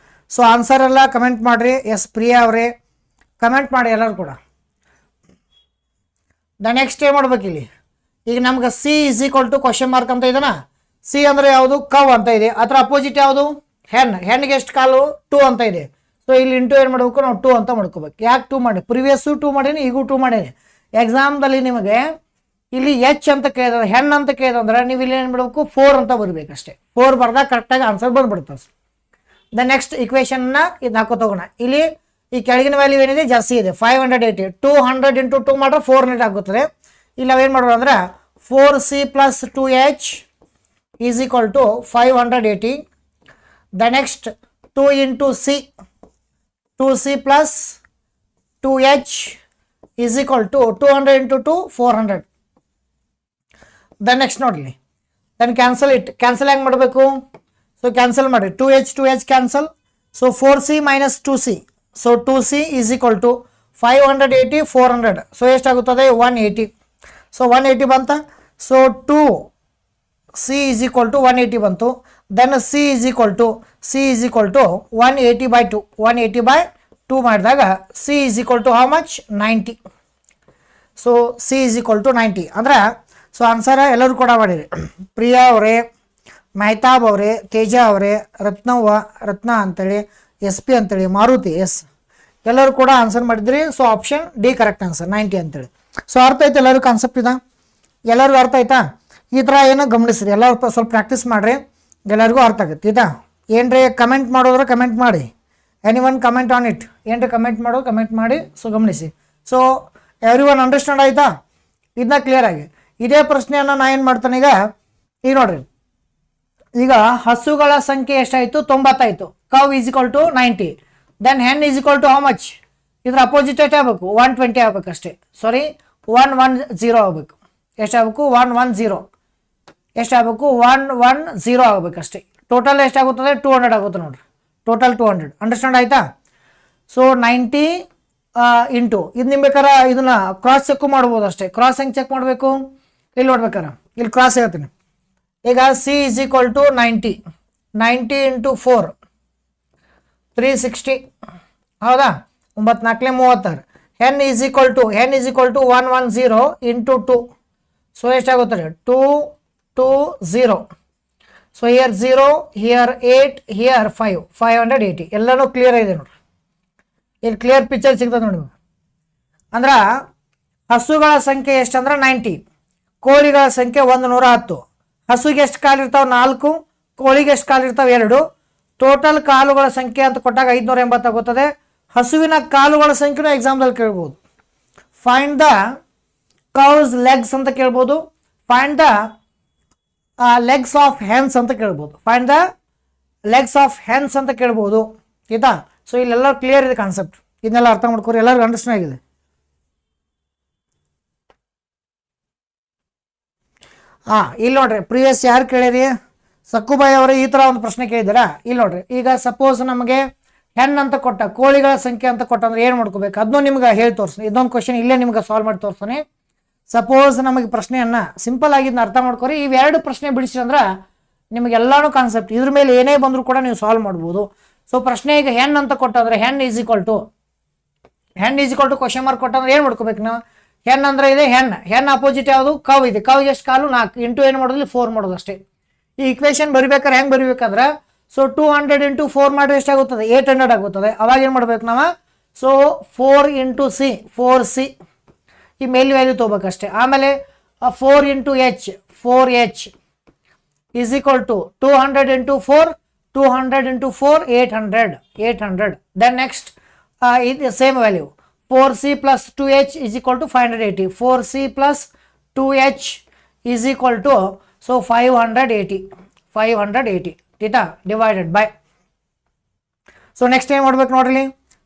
ಸೊ ಆನ್ಸರ್ ಎಲ್ಲ ಕಮೆಂಟ್ ಮಾಡಿರಿ. ಎಸ್ ಪ್ರಿಯಾ ಅವರೇ ಕಮೆಂಟ್ ಮಾಡಿ ಎಲ್ಲರೂ ಕೂಡ. ನೆಕ್ಸ್ಟ್ ಏನು ಮಾಡ್ಬೇಕು ಇಲ್ಲಿ? ಈಗ ನಮ್ಗೆ C is equal to question mark ಅಂತ ಇದೆನಾ. ಸಿ ಅಂದರೆ ಯಾವುದು, ಕವ್ ಅಂತ ಇದೆ. ಅದರ ಅಪೋಸಿಟ್ ಯಾವುದು, ಹೆಣ್ಣಿಗೆ ಎಷ್ಟು ಕಾಲು, 2 ಅಂತ ಇದೆ. ಸೊ ಇಲ್ಲಿ ಇಂಟು ಏನು ಮಾಡಬೇಕು, ನಾವು 2 ಅಂತ ಮಾಡ್ಕೋಬೇಕು. ಯಾಕೆ 2 ಮಾಡಿ? ಪ್ರಿವಿಯಸ್ಸು 2 ಮಾಡೀನಿ, ಈಗೂ 2 ಮಾಡೀನಿ. ಎಕ್ಸಾಮ್ದಲ್ಲಿ ನಿಮಗೆ ಇಲ್ಲಿ ಎಚ್ ಅಂತ ಕೇಳಿದ್ರೆ, ಹೆಣ್ಣು ಅಂತ ಕೇಳಿದ್ರೆ ನೀವು ಇಲ್ಲಿ ಏನು ಮಾಡಬೇಕು, 4 ಅಂತ ಬರಬೇಕಷ್ಟೇ. 4 ಬರ್ದಾಗ ಕರೆಕ್ಟಾಗಿ ಆನ್ಸರ್ ಬಂದ್ಬಿಡುತ್ತೆ. ದ ನೆಕ್ಸ್ಟ್ ಇಕ್ವೇಷನ್ನ ಇದು ಹಾಕೋ ತಗೋಣ. ಇಲ್ಲಿ ಈ ಕೆಳಗಿನ ವ್ಯಾಲ್ಯೂ ಏನಿದೆ, ಜಾಸ್ತಿ ಇದೆ, 580. 200 ಇಂಟು 2 ಮಾಡಿದ್ರೆ 400 ಆಗುತ್ತದೆ. ಇಲ್ಲಿ ನಾವೇನು ಮಾಡೋದು ಅಂದರೆ 4c plus 2h is equal to 580. The next 2 into c, 2c plus 2h is equal to 200 into 2, 400. The next ನೋಡಲಿ. Then cancel it. Cancel ಹೆಂಗೆ ಮಾಡಬೇಕು? ಸೊ ಕ್ಯಾನ್ಸಲ್ ಮಾಡಿ. 2h cancel. So 4c minus 2c. So 2c is equal to 580, 400. So ಎಷ್ಟಾಗುತ್ತದೆ, 180. So 180 ಬಂತ. So 2c is equal to 180 ಬಂತು. Then C is equal to 180/2 180/2 ಮಾಡಿದಾಗ C is equal to how much 90. So C is equal to 90 ಅಂದ್ರೆ so answer ಎಲ್ಲರೂ ಕೂಡ ಮಾಡಿರಿ. ಪ್ರಿಯಾ ಅವರೇ, ಮೆಹತಾಬ್ ಅವರೇ, ತೇಜ ಅವರೇ, ರತ್ನ ಅಂತೇಳಿ, ಎಸ್ ಪಿ ಅಂತೇಳಿ, ಮಾರುತಿ ಎಸ್, ಎಲ್ಲರೂ ಕೂಡ ಆನ್ಸರ್ ಮಾಡಿದ್ರಿ. So option D correct answer 90 ಅಂತೇಳಿ. ಸೊ ಅರ್ಥ ಆಯ್ತು ಎಲ್ಲರಿಗೂ ಕಾನ್ಸೆಪ್ಟ್ ಇದೆ, ಎಲ್ಲರಿಗೂ ಅರ್ಥ ಆಯ್ತಾ? ಈ ಥರ ಏನೋ ಗಮನಿಸ್ರಿ, ಎಲ್ಲರೂ ಸ್ವಲ್ಪ ಪ್ರಾಕ್ಟೀಸ್ ಮಾಡಿರಿ, ಎಲ್ಲರಿಗೂ ಅರ್ಥ ಆಗುತ್ತೆ ಇದಾ. ಏನ್ರಿ ಕಮೆಂಟ್ ಮಾಡೋದ್ರೆ ಕಮೆಂಟ್ ಮಾಡಿ, any one comment on it, ಏನ್ರಿ ಕಮೆಂಟ್ ಮಾಡೋದು ಕಮೆಂಟ್ ಮಾಡಿ. ಸೊ ಗಮನಿಸಿ. ಸೊ ಎವ್ರಿ ಒನ್ ಅಂಡರ್ಸ್ಟ್ಯಾಂಡ್ ಆಯ್ತಾ? ಇದನ್ನ ಕ್ಲಿಯರ್ ಆಗಿ ಇದೇ ಪ್ರಶ್ನೆಯನ್ನು ನಾ ಏನು ಮಾಡ್ತಾನೆ ಈಗ ನೋಡ್ರಿ. ಈಗ ಹಸುಗಳ ಸಂಖ್ಯೆ ಎಷ್ಟಾಯಿತು? 90 ಆಯಿತು. Cow is equal to 90. Then hen is equal to how much? ಇದ್ರ ಅಪೋಸಿಟ್ ಎಷ್ಟು ಆಗಬೇಕು? 120 ಆಗ್ಬೇಕು ಅಷ್ಟೇ. ಸಾರಿ 110 ಆಗಬೇಕು. ಎಷ್ಟಾಗಬೇಕು? 110. ಎಷ್ಟಾಗಬೇಕು? 110 ಆಗಬೇಕಷ್ಟೇ. ಟೋಟಲ್ ಎಷ್ಟಾಗುತ್ತದೆ? 200 ಆಗುತ್ತೆ ನೋಡ್ರಿ. ಟೋಟಲ್ 200. ಅಂಡರ್ಸ್ಟ್ಯಾಂಡ್ ಆಯ್ತಾ? ಸೊ 90 ಇಂಟು ಇದು ನಿಮ್ಮ ಬೇಕಾರೆ ಇದನ್ನ ಕ್ರಾಸ್ ಚೆಕ್ ಮಾಡ್ಬೋದು ಅಷ್ಟೇ. ಕ್ರಾಸ್ ಹೆಂಗೆ ಚೆಕ್ ಮಾಡಬೇಕು? ಇಲ್ಲಿ ನೋಡ್ಬೇಕಾರೆ ಇಲ್ಲಿ ಕ್ರಾಸ್ ಹೇಳ್ತೀನಿ. ಈಗ C is equal to 90 into 4 360. ಹೌದಾ? 9 4 36. Hen is equal to 110 into 2. So ಎಷ್ಟಾಗುತ್ತದೆ? 220. So here 0, here 8, here 5, 580. ಎಲ್ಲನೂ ಕ್ಲಿಯರ್ ಇದೆ ನೋಡ್ರಿ. ಇಲ್ಲಿ ಕ್ಲಿಯರ್ ಪಿಕ್ಚರ್ ಸಿಗ್ತದೆ ನೋಡಿ ನಿಮಗೆ. ಅಂದ್ರೆ ಹಸುಗಳ ಸಂಖ್ಯೆ ಎಷ್ಟಂದ್ರೆ 90, ಕೋಳಿಗಳ ಸಂಖ್ಯೆ 110. ಹಸುಗೆ ಎಷ್ಟು ಕಾಲಿರ್ತಾವೆ? 4, ಕೋಳಿಗೆ ಎಷ್ಟು ಕಾಲಿರ್ತಾವೆ? 2. ಟೋಟಲ್ ಕಾಲುಗಳ ಸಂಖ್ಯೆ ಅಂತ ಕೊಟ್ಟಾಗ 580 ಆಗುತ್ತದೆ. ಹಸುವಿನ ಕಾಲುಗಳ ಸಂಖ್ಯೆನೂ ಎಕ್ಸಾಮ್ದಲ್ಲಿ ಕೇಳ್ಬೋದು. ಫೈಂಡ್ ದ ಕೌಸ್ ಲೆಗ್ಸ್ ಅಂತ ಕೇಳ್ಬೋದು. Find the legs of hence ಅಂತ ಕೇಳ್ಬೋದು. Find the legs of hence ಅಂತ ಕೇಳ್ಬೋದು. ಆಯ್ತಾ? ಸೊ ಇಲ್ಲೆಲ್ಲ ಕ್ಲಿಯರ್ ಇದೆ ಕಾನ್ಸೆಪ್ಟ್. ಇದನ್ನೆಲ್ಲ ಅರ್ಥ ಮಾಡ್ಕೊರಿ, ಎಲ್ಲರಿಗೂ ಅಂಡರ್ಸ್ಟ್ಯಾಂಡ್ ಆಗಿದೆ. ಇಲ್ಲಿ ನೋಡ್ರಿ, ಪ್ರಿವಿಯಸ್ ಯಾರು ಕೇಳಿರಿ? ಸಕ್ಕುಬಾಯಿ ಅವರು ಈ ಥರ ಒಂದು ಪ್ರಶ್ನೆ ಕೇಳಿದಾರ. ಇಲ್ಲಿ ನೋಡ್ರಿ, ಈಗ ಸಪೋಸ್ ನಮಗೆ ಹೆನ್ ಅಂತ ಕೊಟ್ಟ, ಕೋಳಿಗಳ ಸಂಖ್ಯೆ ಅಂತ ಕೊಟ್ಟ ಅಂದ್ರೆ ಏನು ಮಾಡ್ಕೋಬೇಕು ಅದನ್ನು ನಿಮ್ಗೆ ಹೇಳಿ ತೋರಿಸ್ತೀನಿ. ಇದೊಂದು ಕ್ವಶನ್ ಇಲ್ಲೇ ನಿಮ್ಗೆ ಸಾಲ್ವ್ ಮಾಡಿ ತೋರಿಸ್ತಾನೆ. ಸಪೋಸ್ ನಮಗೆ ಪ್ರಶ್ನೆಯನ್ನ ಸಿಂಪಲ್ ಆಗಿದ್ದನ್ನ ಅರ್ಥ ಮಾಡ್ಕೊರಿ. ಇವೆರಡು ಪ್ರಶ್ನೆ ಬಿಡಿಸಿ ಅಂದ್ರೆ ನಿಮಗೆಲ್ಲಾನು ಕಾನ್ಸೆಪ್ಟ್ ಇದ್ರ ಮೇಲೆ ಏನೇ ಬಂದರೂ ಕೂಡ ನೀವು ಸಾಲ್ವ್ ಮಾಡ್ಬೋದು. ಸೊ ಪ್ರಶ್ನೆ ಈಗ ಹೆನ್ ಅಂತ ಕೊಟ್ಟಂದ್ರೆ hen is equal to question mark ಕೊಟ್ಟಂದ್ರೆ ಏನು ಮಾಡ್ಕೋಬೇಕು ನಾವು? ಹೆನ್ ಅಂದ್ರೆ ಇದೆ ಹೆನ್ ಅಪೋಸಿಟ್ ಯಾವುದು? ಕವ್ ಇದೆ. ಕವ್ ಎಷ್ಟು ಕಾಲು? 4 ಇಂಟು ಏನು ಮಾಡೋದಿಲ್ಲ 4 ಮಾಡೋದು ಅಷ್ಟೇ. ಈ ಇಕ್ವೇಶನ್ ಬರಿಬೇಕಾದ್ರೆ ಹೆಂಗೆ ಬರಿಬೇಕಂದ್ರೆ ಸೊ 200 ಇಂಟು 4 ಮಾಡಿದ್ರೆ ಎಷ್ಟಾಗುತ್ತದೆ? 800 ಆಗುತ್ತದೆ. ಅವಾಗ ಏನು ಮಾಡ್ಬೇಕು ನಾವು? ಸೊ 4 ಇಂಟು ಸಿ 4c ಈ ಮೇಲ್ ವ್ಯಾಲ್ಯೂ ತೊಗೋಬೇಕಷ್ಟೇ. ಆಮೇಲೆ 4 into H 4h is equal to 200 into 4 800. Then next ಇದು same value 4c plus 2h is equal to 580. 4c plus 2h is equal to so 580 theta divided by. So next ಏನು ಮಾಡ್ಬೇಕು ನೋಡ್ರಿ?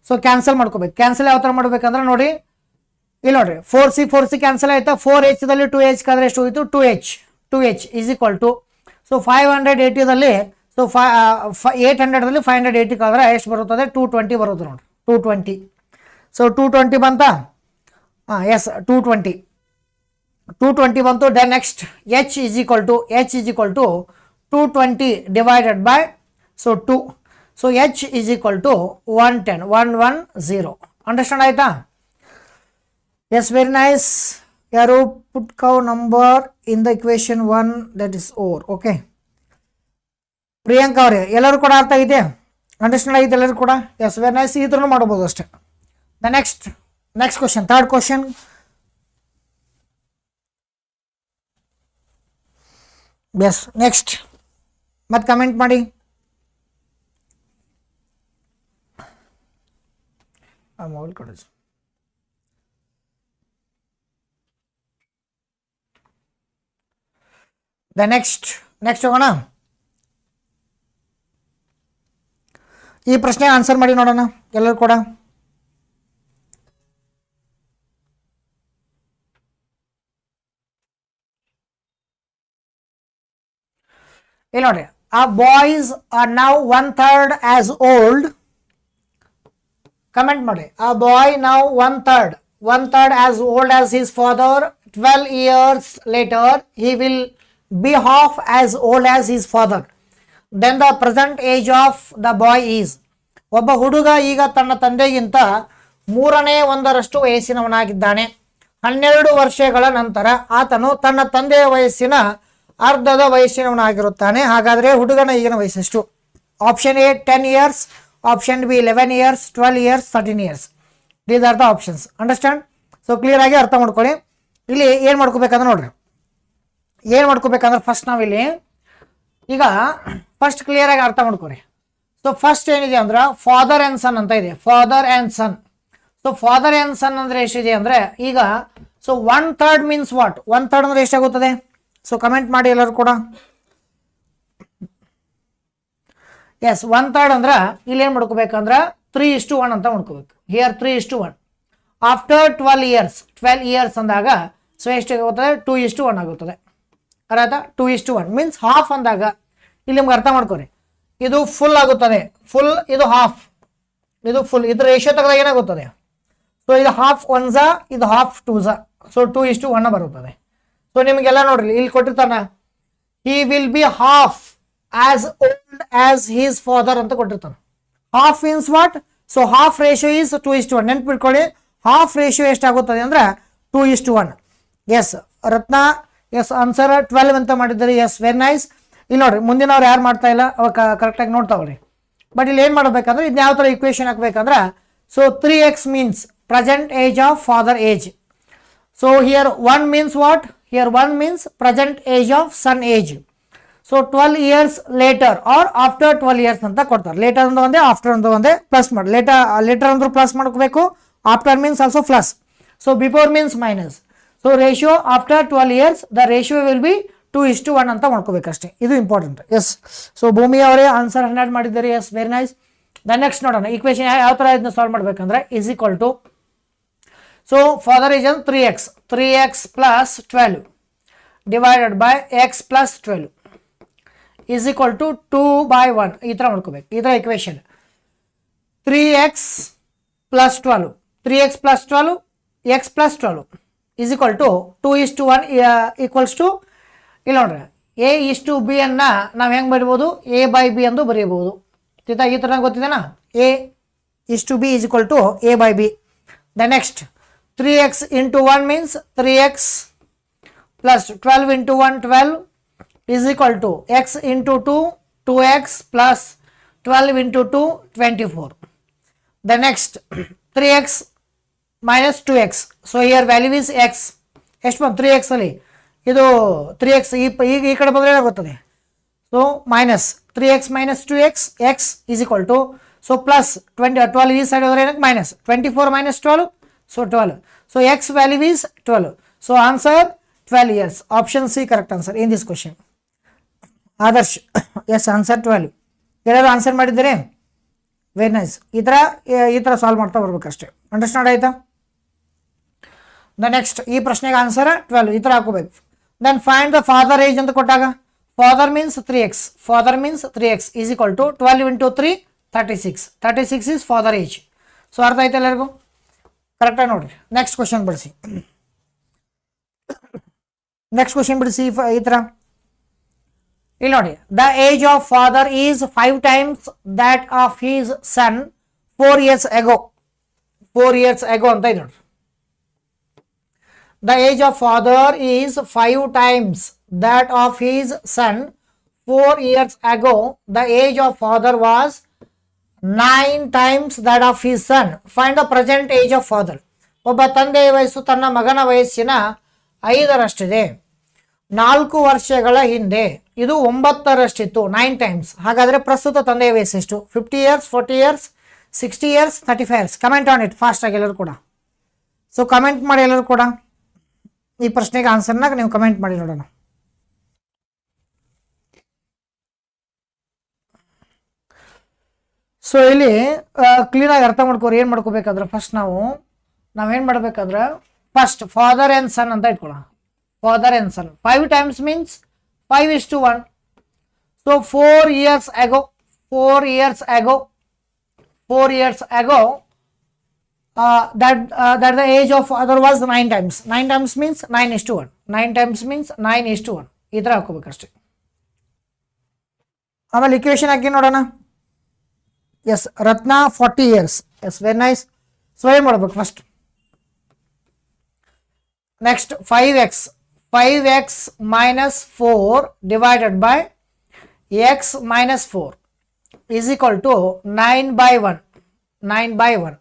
So cancel ಮಾಡ್ಕೋಬೇಕು. Cancel ಯಾವ ಥರ ಮಾಡ್ಬೇಕಂದ್ರೆ ನೋಡಿ, ಇಲ್ಲಿ ನೋಡ್ರಿ 4c ಕ್ಯಾನ್ಸಲ್ ಆಯ್ತಾ? 4hದಲ್ಲಿ 2h ಕಾದ್ರೆ ಎಷ್ಟು ಹೋಯಿತು? 2h is equal to so 580ದಲ್ಲಿ ಸೊ 800ದಲ್ಲಿ 580 ಕಾದ್ರೆ ಎಷ್ಟು ಬರುತ್ತದೆ? 220 ಬರುತ್ತೆ ನೋಡ್ರಿ. 220. ಸೊ 220 ಬಂತ? ಎಸ್ 220 ಬಂತು. Then next h is equal to 220 divided by so 2. So h is equal to 110. Understand ಆಯ್ತಾ? Yes very nice. ಯಾರು put cow number in the equation 1 that is over. Okay Priyanka ಅವರೇ ಎಲ್ಲರೂ ಕೂಡ ಅರ್ಥ ಆಗಿದೆ? ಅಂಡರ್ಸ್ಟ್ಯಾಂಡ್ ಆಗಿದೆ ಎಲ್ಲರೂ ಕೂಡ? Yes very nice. ಈ ಥರನೂ ಮಾಡ್ಬೋದು ಅಷ್ಟೇ. The next question, third question. Yes next ಮತ್ತೆ ಕಮೆಂಟ್ ಮಾಡಿ. ಮೊಬೈಲ್ ಕೊಡಿ. ದ ನೆಕ್ಸ್ಟ್ ಹೋಗೋಣ. ಈ ಪ್ರಶ್ನೆ ಆನ್ಸರ್ ಮಾಡಿ ನೋಡೋಣ ಎಲ್ಲರೂ ಕೂಡ. ಇಲ್ಲಿ ನೋಡ್ರಿ, ಆ boys are now 1/3 as old. Comment ಮಾಡಿ. ಆ boy now 1/3 as old as his father. 12 years later he will be half as old as his father. Then the present age of the boy is. ಒಬ್ಬ ಹುಡುಗ ಈಗ ತನ್ನ ತಂದೆಗಿಂತ 1/3 ವಯಸ್ಸಿನವನಾಗಿದ್ದಾನೆ. 12 ವರ್ಷಗಳ ನಂತರ ಆತನು ತನ್ನ ತಂದೆಯ ವಯಸ್ಸಿನ ಅರ್ಧದ ವಯಸ್ಸಿನವನಾಗಿರುತ್ತಾನೆ. ಹಾಗಾದರೆ ಹುಡುಗನ ಈಗಿನ ವಯಸ್ಸೆಷ್ಟು? Option A 10 years, option B 11 years, 12 years, 13 years. These are the options. Understand? So clear ಆಗಿ ಅರ್ಥ ಮಾಡ್ಕೊಳ್ಳಿ. ಇಲ್ಲಿ ಏನು ಮಾಡ್ಕೋಬೇಕಂದ್ರೆ ನೋಡ್ರಿ, ಏನು ಮಾಡ್ಕೋಬೇಕಂದ್ರೆ ಫಸ್ಟ್ ನಾವಿಲ್ಲಿ ಈಗ ಫಸ್ಟ್ ಕ್ಲಿಯರ್ ಆಗಿ ಅರ್ಥ ಮಾಡ್ಕೊರಿ. ಸೊ ಫಸ್ಟ್ ಏನಿದೆ ಅಂದ್ರೆ ಫಾದರ್ ಆ್ಯಂಡ್ ಸನ್ ಅಂತ ಇದೆ, father and son. So father and son ಅಂದರೆ ಎಷ್ಟಿದೆ ಅಂದರೆ ಈಗ ಸೊ 1/3 ಮೀನ್ಸ್ ವಾಟ್? 1/3 ಅಂದರೆ ಎಷ್ಟಾಗುತ್ತದೆ? ಸೊ ಕಮೆಂಟ್ ಮಾಡಿ ಎಲ್ಲರೂ ಕೂಡ. ಎಸ್, 1/3 ಅಂದ್ರೆ ಇಲ್ಲಿ ಏನು ಮಾಡ್ಕೋಬೇಕಂದ್ರೆ 3:1 ಅಂತ ಮಾಡ್ಕೋಬೇಕು. ಹಿಯರ್ 3:1. ಆಫ್ಟರ್ 12 ಇಯರ್ಸ್ ಅಂದಾಗ ಸೊ ಎಷ್ಟಾಗುತ್ತದೆ? 2:1 ಆಗುತ್ತದೆ. ಅರ್ಥ? 2:1 ಮೀನ್ಸ್ ಹಾಫ್ ಅಂದಾಗ ಇಲ್ಲಿ ನಿಮ್ಗೆ ಅರ್ಥ ಮಾಡ್ಕೊರಿ. ಇದು ಫುಲ್ ಆಗುತ್ತದೆ, ಫುಲ್, ಇದು ಹಾಫ್, ಇದು ಫುಲ್. ಇದ್ರ ರೇಷಿಯೋ ತೆಗೆದಾಗ ಏನಾಗುತ್ತದೆ? ಸೊ ಇದು ಹಾಫ್ 1 ಇದು ಹಾಫ್ 2 ಸೊ 2:1 ಬರುತ್ತದೆ. ಸೊ ನಿಮಗೆಲ್ಲ ನೋಡ್ರಿ ಇಲ್ಲಿ ಕೊಟ್ಟಿರ್ತಾನ, he will be half as old as his father ಅಂತ ಕೊಟ್ಟಿರ್ತಾನೆ. Half means what? So half ratio is 2:1. ನೆನ್ಪಿಟ್ಕೊಳ್ಳಿ, ಹಾಫ್ ರೇಷಿಯೋ ಎಷ್ಟಾಗುತ್ತದೆ ಅಂದ್ರೆ 2:1. ಎಸ್ ರತ್ನ, ಎಸ್ ಆನ್ಸರ್ 12 ಅಂತ ಮಾಡಿದ್ದಾರೆ. Yes, very nice. ಇಲ್ಲಿ ನೋಡ್ರಿ ಮುಂದಿನವ್ರು ಯಾರು ಮಾಡ್ತಾ ಇಲ್ಲ, ಅವಾಗ ಕರೆಕ್ಟಾಗಿ ನೋಡ್ತಾವ್ರಿ. ಬಟ್ ಇಲ್ಲಿ ಏನು ಮಾಡ್ಬೇಕಂದ್ರೆ ಇದು ಯಾವ ಥರ ಇಕ್ವೇಶನ್ ಹಾಕ್ಬೇಕಂದ್ರೆ so 3x means present age of father age. So here 1 means what? Here 1 means present age of son age. So 12 years later or after 12 years ಅಂತ ಕೊಡ್ತಾರೆ. ಲೇಟರ್ ಅಂದ್ರೆ ಒಂದೇ, ಆಫ್ಟರ್ ಅಂದ್ರೆ ಒಂದೇ. ಪ್ಲಸ್ ಮಾಡಿ, ಲೇಟರ್ ಅಂದ್ರೆ ಪ್ಲಸ್ ಮಾಡ್ಕೋಬೇಕು, after means also plus. So before means minus. So ratio after 12 years the ratio will be 2:1 ಅಂತ ಮಾಡ್ಕೋಬೇಕಷ್ಟೇ. ಇದು ಇಂಪಾರ್ಟೆಂಟ್. ಎಸ್, ಸೊ ಭೂಮಿ ಅವರೇ ಆನ್ಸರ್ 100 ಮಾಡಿದ್ದಾರೆ. Yes, very nice. The next ನೋಡೋಣ ಇಕ್ವೇಶನ್ ಯಾವ ಥರ ಇದನ್ನ ಸಾಲ್ವ್ ಮಾಡಬೇಕಂದ್ರೆ is equal to so father is 3x plus 12 divided by x plus 12 is equal to 2/1. ಈ ಥರ ಮಾಡ್ಕೋಬೇಕು. ಈ ಥರ equation 3x plus 12 3x plus 12 x plus 12 is equal to 2:1 equals to ಇಲ್ಲಿ ನೋಡ್ರಿ A:B ಅನ್ನ ನಾವು ಹೆಂಗೆ ಬರಿಬೋದು? A/B ಎಂದು ಬರೀಬಹುದು. ಈ ಥರ ಗೊತ್ತಿದೆನಾ? A:B is equal to A/B. The next 3x into 1 means 3x plus 12 into 1 12 is equal to x into 2 2x plus 12 into 2 24. The next 3x minus 2x. So here value is x. ಎಷ್ಟು ಬಂತು? 3x ಅಲ್ಲಿ ಇದು 3x ಈಗ ಈ ಕಡೆ ಬಂದರೆ ಏನಾಗುತ್ತದೆ? So minus 3x minus 2x x is equal to so plus 12 ಈ ಸೈಡ್ ಹೋದ್ರೆ ಏನಕ್ಕೆ minus 24 minus 12 so 12. So x value is 12. So answer 12 years. Option C correct answer in this question. Adarsh, yes answer 12. ಯಾರು answer ಮಾಡಿದ್ದೀರಿ? Very nice. ಈ ಥರ solve ಮಾಡ್ತಾ ಬರ್ಬೇಕಷ್ಟೇ. Understand ಆಯ್ತಾ? ದ ನೆಕ್ಸ್ಟ್ ಈ ಪ್ರಶ್ನೆಗೆ ಆನ್ಸರ್ 12 ಈ ಥರ ಹಾಕೋಬೇಕು. Then find the father age ಅಂತ ಕೊಟ್ಟಾಗ father means 3x, father means 3x is equal to 12 into 3 36. 36 is father age. So ಅರ್ಥ ಆಯ್ತು ಎಲ್ಲರಿಗೂ? ಕರೆಕ್ಟಾಗಿ ನೋಡಿರಿ. ನೆಕ್ಸ್ಟ್ ಕ್ವಶನ್ ಬಿಡಿಸಿ. ನೆಕ್ಸ್ಟ್ ಕ್ವಶನ್ ಬಿಡಿಸಿ ಈ ಥರ. ಇಲ್ಲಿ ನೋಡಿ, the age of father is 5 times that of his son 4 years ago. 4 years ago ಅಂತ ಇದೆ ನೋಡಿ. The age of father is 5 times that of his son 4 years ago. The age of father was 9 times that of his son. Find the present age of father. ಒಬ್ಬ ತಂದೆಯ ವಯಸ್ಸು ತನ್ನ ಮಗನ ವಯಸ್ಸಿನ 5ರಷ್ಟಿದೆ. 4 ವರ್ಷಗಳ ಹಿಂದೆ ಇದು 9ರಷ್ಟಿತ್ತು, 9 times. ಹಾಗಾದರೆ ಪ್ರಸ್ತುತ ತಂದೆಯ ವಯಸ್ಸು ಎಷ್ಟು? 50 years, 40 years, 60 years, 35 years. Comment on it fast ಆಗಿ ಎಲ್ಲರೂ ಕೂಡ. ಸೊ ಕಮೆಂಟ್ ಮಾಡಿ ಎಲ್ಲರೂ ಕೂಡ. ಈ ಪ್ರಶ್ನೆಗೆ ಆನ್ಸರ್ನಾಗ ನೀವು ಕಮೆಂಟ್ ಮಾಡಿ ನೋಡೋಣ. ಸೊ ಇಲ್ಲಿ ಕ್ಲೀನಾಗಿ ಅರ್ಥ ಮಾಡ್ಕೋರಿ. ಏನು ಮಾಡ್ಕೋಬೇಕಂದ್ರೆ ಫಸ್ಟ್ ನಾವೇನು ಮಾಡ್ಬೇಕಂದ್ರೆ ಫಸ್ಟ್ ಫಾದರ್ ಆ್ಯಂಡ್ ಸನ್ ಅಂತ ಇಟ್ಕೊಳ್ಳೋಣ. Father and son 5 times means 5:1. So 4 years ago that the age of father was 9 times. 9 times means 9:1. 9 times means 9:1. ಈ ಥರ ಹಾಕೋಬೇಕಷ್ಟೆ. ಆಮೇಲೆ ಇಕ್ವೇಶನ್ ಹಾಕಿ ನೋಡೋಣ. ಎಸ್ ರತ್ನ 40 years. S very nice. So ಏನು ಮಾಡ್ಬೇಕು first, next 5x minus 4 divided by x minus 4 is equal to 9 by 1.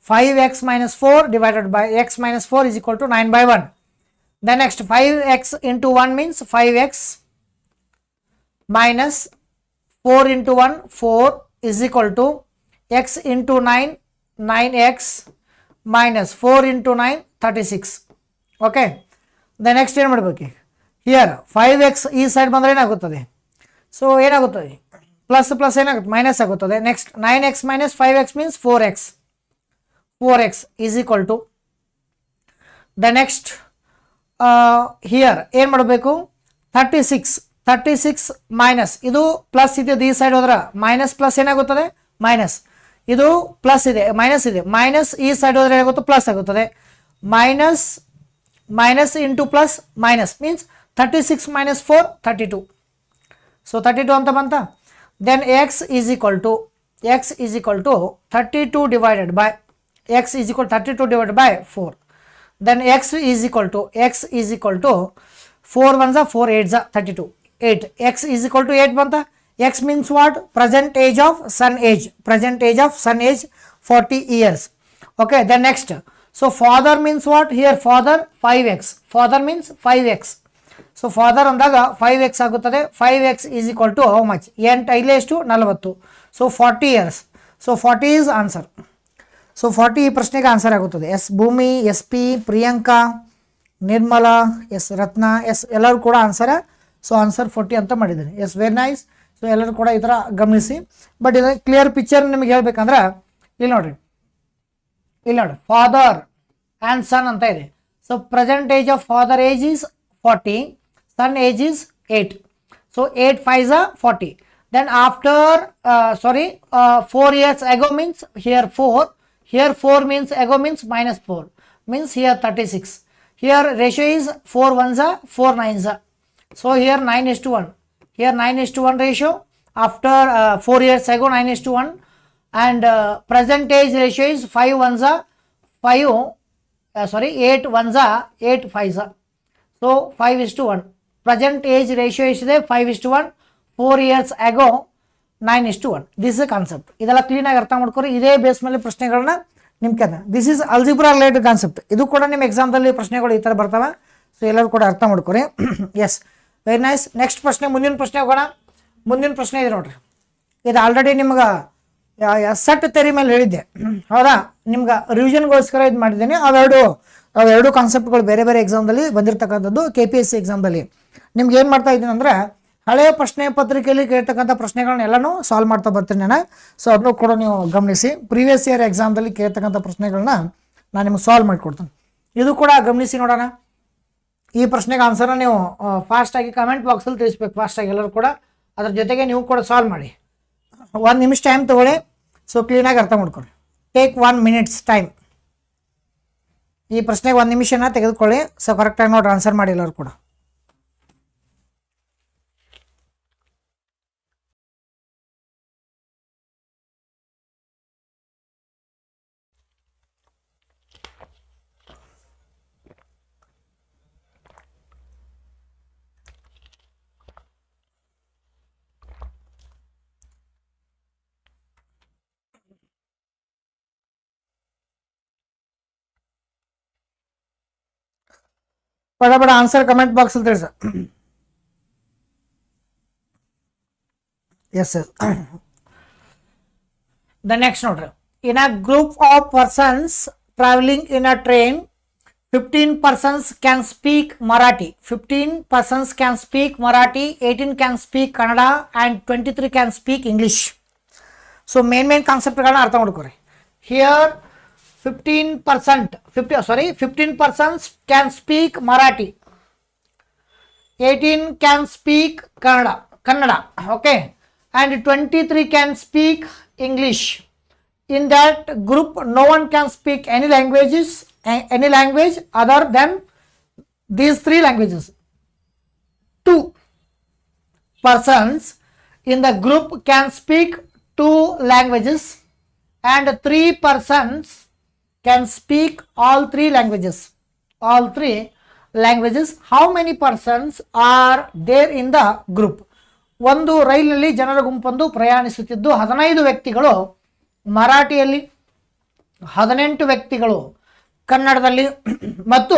5x minus 4 divided by x minus 4 is equal to 9 by 1. Then next 5x into 1 means 5x minus 4 into 1 4 is equal to x into 9 9x minus 4 into 9 36. Okay. The next ಏನು ಮಾಡಬೇಕು, here 5x ಈ side ಬಂದರೆ ಏನಾಗುತ್ತದೆ, so ಏನಾಗುತ್ತದೆ plus plus ಏನಾಗುತ್ತೆ minus ಆಗುತ್ತದೆ. Next 9x minus 5x means 4x is equal to the next here ಏನು ಮಾಡಬೇಕು 36 ಮೈನಸ್ ಇದು ಪ್ಲಸ್ ಇದೆ, ಈ ಸೈಡ್ ಹೋದ್ರೆ ಮೈನಸ್ ಪ್ಲಸ್ ಏನಾಗುತ್ತದೆ ಮೈನಸ್, ಇದು ಪ್ಲಸ್ ಇದೆ ಮೈನಸ್ ಈ ಸೈಡ್ ಹೋದ್ರೆ ಏನಾಗುತ್ತೆ ಪ್ಲಸ್ ಆಗುತ್ತದೆ. Minus into plus minus means 36 minus 4 32. So 32 ಅಂತ ಬಂತ. Then x is equal to 32 divided by 4. Then x is equal to 4 ones are 4 8s are 32 8. X is equal to 8 banta. X means what, present age of sun age 40 years. Okay, then next, so father means what, here father 5x, father means 5x. So father ಅಂದಾಗ 5x ಆಗುತ್ತದೆ. 5x is equal to how much, 8 so 40 years. So 40 is answer. So 40 ಈ ಪ್ರಶ್ನೆಗೆ answer ಆಗುತ್ತದೆ. Yes Bhoomi, S P, Priyanka, Nirmala, yes Ratna, yes ಎಲ್ಲರೂ ಕೂಡ answer. So answer 40 ಅಂತ ಮಾಡಿದ್ದೀನಿ. S very nice. So ಎಲ್ಲರೂ ಕೂಡ ಈ ಥರ ಗಮನಿಸಿ. ಬಟ್ ಇದು ಕ್ಲಿಯರ್ ಪಿಕ್ಚರ್ ನಿಮಗೆ ಹೇಳ್ಬೇಕಂದ್ರೆ ಇಲ್ಲಿ ನೋಡಿ ಫಾದರ್ ಆ್ಯಂಡ್ ಸನ್ ಅಂತ ಇದೆ. So present age of father age is 40, son age is 8. So 8 5s are 40. Then after 4 years ago means here 4. Here 4 means ago means minus 4 means here 36. Here ratio is 4 ones are 4 9s are. So here 9:1. Here 9:1 ratio. After 4 years ago 9:1. And present age ratio is 5 ones are 5. 8 ones are 8 5s are. So 5:1. Present age ratio is 5:1. 4 years ago 9:1. This is concept. ಇದೆಲ್ಲ ಕ್ಲೀನಾಗಿ ಅರ್ಥ ಮಾಡ್ಕೊರಿ. ಇದೇ base ಮೇಲೆ ಪ್ರಶ್ನೆಗಳನ್ನ ನಿಮ್ಗೆ this is algebra related concept. ಇದು ಕೂಡ ನಿಮ್ಮ ಎಕ್ಸಾಮ್ದಲ್ಲಿ ಪ್ರಶ್ನೆಗಳು ಈ ಥರ ಬರ್ತಾವೆ. ಸೊ ಎಲ್ಲರೂ ಕೂಡ ಅರ್ಥ ಮಾಡ್ಕೊರಿ. S very nice. ನೆಕ್ಸ್ಟ್ ಪ್ರಶ್ನೆ, ಮುಂದಿನ ಪ್ರಶ್ನೆ ಹೋಗೋಣ. ಮುಂದಿನ ಪ್ರಶ್ನೆ ಇದೆ ನೋಡ್ರಿ. ಇದು ಆಲ್ರೆಡಿ ನಿಮ್ಗೆ ಸೆಟ್ ತೆರಿ ಮೇಲೆ ಹೇಳಿದ್ದೆ, ಹೌದಾ? ನಿಮ್ಗೆ ರಿವಿಷನ್ಗೋಸ್ಕರ ಇದು ಮಾಡಿದ್ದೀನಿ. ಅವೆರಡು ಕಾನ್ಸೆಪ್ಟ್ಗಳು ಬೇರೆ ಬೇರೆ ಎಕ್ಸಾಮ್ದಲ್ಲಿ ಬಂದಿರತಕ್ಕಂಥದ್ದು. KPSC ಎಕ್ಸಾಮ್ದಲ್ಲಿ ನಿಮ್ಗೆ ಏನು ಮಾಡ್ತಾ ಇದ್ದೀನಿ ಅಂದರೆ, ಹಳೆಯ ಪ್ರಶ್ನೆ ಪತ್ರಿಕೆಯಲ್ಲಿ ಕೇಳ್ತಕ್ಕಂಥ ಪ್ರಶ್ನೆಗಳನ್ನೆಲ್ಲನೂ ಸಾಲ್ವ್ ಮಾಡ್ತಾ ಬರ್ತೀನಿ ನಾನು. ಸೊ ಅದನ್ನು ಕೂಡ ನೀವು ಗಮನಿಸಿ. ಪ್ರೀವಿಯಸ್ ಇಯರ್ ಎಕ್ಸಾಮ್ದಲ್ಲಿ ಕೇಳ್ತಕ್ಕಂಥ ಪ್ರಶ್ನೆಗಳನ್ನ ನಾನು ನಿಮ್ಗೆ ಸಾಲ್ವ್ ಮಾಡಿಕೊಡ್ತೀನಿ. ಇದು ಕೂಡ ಗಮನಿಸಿ ನೋಡೋಣ. ಈ ಪ್ರಶ್ನೆಗೆ ಆನ್ಸರ್ನ ನೀವು ಫಾಸ್ಟಾಗಿ ಕಮೆಂಟ್ ಬಾಕ್ಸಲ್ಲಿ ತಿಳಿಸ್ಬೇಕು, ಫಾಸ್ಟಾಗಿ ಎಲ್ಲರೂ ಕೂಡ. ಅದ್ರ ಜೊತೆಗೆ ನೀವು ಕೂಡ ಸಾಲ್ವ್ ಮಾಡಿ. 1 ನಿಮಿಷ ಟೈಮ್ ತೊಗೊಳ್ಳಿ. ಸೊ ಕ್ಲೀನಾಗಿ ಅರ್ಥ ಮಾಡ್ಕೊಳ್ಳಿ. Take 1 minute time. ಈ ಪ್ರಶ್ನೆಗೆ 1 ನಿಮಿಷನ ತೆಗೆದುಕೊಳ್ಳಿ. ಸೊ ಕರೆಕ್ಟಾಗಿ ನೋಡಿ ಆನ್ಸರ್ ಮಾಡಿ ಎಲ್ಲರೂ ಕೂಡ. ಬಡ ಆನ್ಸರ್ ಕಮೆಂಟ್ ಬಾಕ್ಸ್ ಅಲ್ಲಿ ತಿಳಿಸ. ಎಸ್ ದ ನೆಕ್ಸ್ಟ್ ನೋಡ್ರಿ. In a group of persons travelling in a train, 15 persons can speak Marathi, 15 persons can speak Marathi, 18 can speak Kannada and 23 can speak English. So main concept ಗಳನ್ನ ಅರ್ಥ ಮಾಡ್ಕೊರಿ. Here 15 persons can speak Marathi, 18 can speak Kannada, okay, and 23 can speak English. In that group no one can speak any language other than these 3 languages. 2 persons in the group can speak 2 languages and 3 persons can speak all 3 languages. All 3 languages. How many persons are there in the group? ಒಂದು ರೈಲಿನಲ್ಲಿ ಜನರ ಗುಂಪೊಂದು ಪ್ರಯಾಣಿಸುತ್ತಿದ್ದು 15 ವ್ಯಕ್ತಿಗಳು ಮರಾಠಿಯಲ್ಲಿ, 18 ವ್ಯಕ್ತಿಗಳು ಕನ್ನಡದಲ್ಲಿ ಮತ್ತು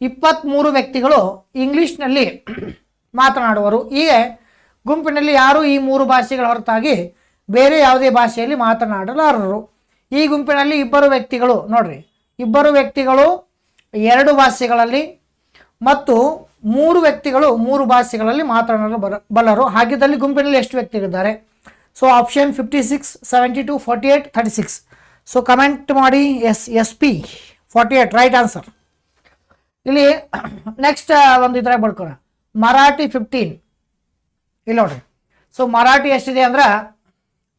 23 ವ್ಯಕ್ತಿಗಳು ಇಂಗ್ಲಿಷ್ನಲ್ಲಿ ಮಾತನಾಡುವರು. ಹೀಗೆ ಗುಂಪಿನಲ್ಲಿ ಯಾರು ಈ 3 ಭಾಷೆಗಳ ಹೊರತಾಗಿ ಬೇರೆ ಯಾವುದೇ ಭಾಷೆಯಲ್ಲಿ ಮಾತನಾಡಲಾರರು. ಈ ಗುಂಪಿನಲ್ಲಿ 2 ವ್ಯಕ್ತಿಗಳು ನೋಡ್ರಿ, 2 ವ್ಯಕ್ತಿಗಳು 2 ಭಾಷೆಗಳಲ್ಲಿ ಮತ್ತು 3 ವ್ಯಕ್ತಿಗಳು 3 ಭಾಷೆಗಳಲ್ಲಿ ಮಾತನಾಡಲು ಬಲ್ಲರು. ಹಾಗಿದ್ದಲ್ಲಿ ಗುಂಪಿನಲ್ಲಿ ಎಷ್ಟು ವ್ಯಕ್ತಿಗಳಿದ್ದಾರೆ? So option 56, 72, 48, 36. ಸೊ ಕಮೆಂಟ್ ಮಾಡಿ. SP 48 right answer. ಇಲ್ಲಿ ನೆಕ್ಸ್ಟ್ ಒಂದು ಇದ್ರಾಗ ಬರ್ಕೋಣ, ಮರಾಠಿ 15. ಇಲ್ಲಿ ನೋಡ್ರಿ, ಸೊ ಮರಾಠಿ ಎಷ್ಟಿದೆ ಅಂದ್ರೆ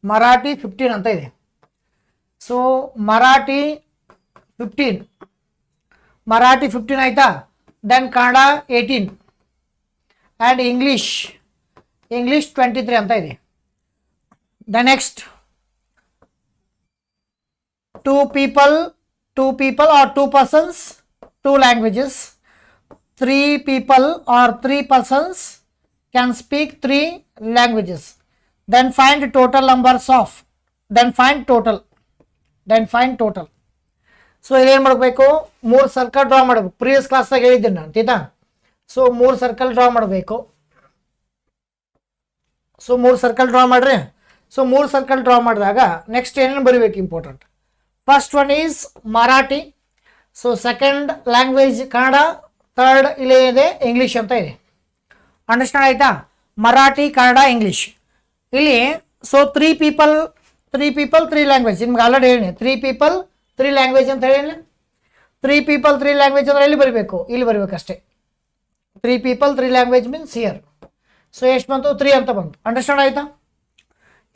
ಮರಾಠಿ 15 ಅಂತ ಇದೆ. ಸೊ ಮರಾಠಿ 15 ಆಯ್ತಾ. ದೆನ್ ಕನ್ನಡ 18 ಆ್ಯಂಡ್ ಇಂಗ್ಲೀಷ್ 23 ಅಂತ ಇದೆ. The next 2 people or 2 persons, 2 languages. 3 people or 3 persons can speak 3 languages. Then find total numbers of. Then find total. So ಇಲ್ಲೇನು ಮಾಡಬೇಕು, 3 ಸರ್ಕಲ್ ಡ್ರಾ ಮಾಡಬೇಕು. ಪ್ರೀವಿಯಸ್ ಕ್ಲಾಸ್ದಾಗ ಹೇಳಿದ್ದೀನಿ ನಾನು, ಆಯ್ತಾ. ಸೊ 3 ಸರ್ಕಲ್ ಡ್ರಾ ಮಾಡಬೇಕು. ಸೊ 3 ಸರ್ಕಲ್ ಡ್ರಾ ಮಾಡ್ರಿ. ಸೊ 3 ಸರ್ಕಲ್ ಡ್ರಾ ಮಾಡಿದಾಗ next ಏನೇನು ಬರೀಬೇಕು important. First one is Marathi. So second language Kannada, third ಇಲ್ಲಿ ಇದೆ ಇಂಗ್ಲೀಷ್ ಅಂತ ಇದೆ. ಅಂಡರ್ಸ್ಟ್ಯಾಂಡ್ ಆಯ್ತಾ? ಮರಾಠಿ, ಕನ್ನಡ, ಇಂಗ್ಲೀಷ್. ಇಲ್ಲಿ ಸೊ 3 people 3 ಲ್ಯಾಂಗ್ವೇಜ್. ನಿಮ್ಗೆ ಆಲ್ರೆಡಿ ಹೇಳಿ 3 people 3 ಲ್ಯಾಂಗ್ವೇಜ್ ಅಂತ ಹೇಳಿ. 3 people 3 ಲ್ಯಾಂಗ್ವೇಜ್ ಅಂದ್ರೆ ಎಲ್ಲಿ ಬರೀಬೇಕು? ಇಲ್ಲಿ ಬರೀಬೇಕಷ್ಟೇ. 3 people 3 language means here. So ಎಷ್ಟು ಬಂತು? 3 ಅಂತ ಬಂತು. ಅಂಡರ್ಸ್ಟ್ಯಾಂಡ್ ಆಯ್ತಾ?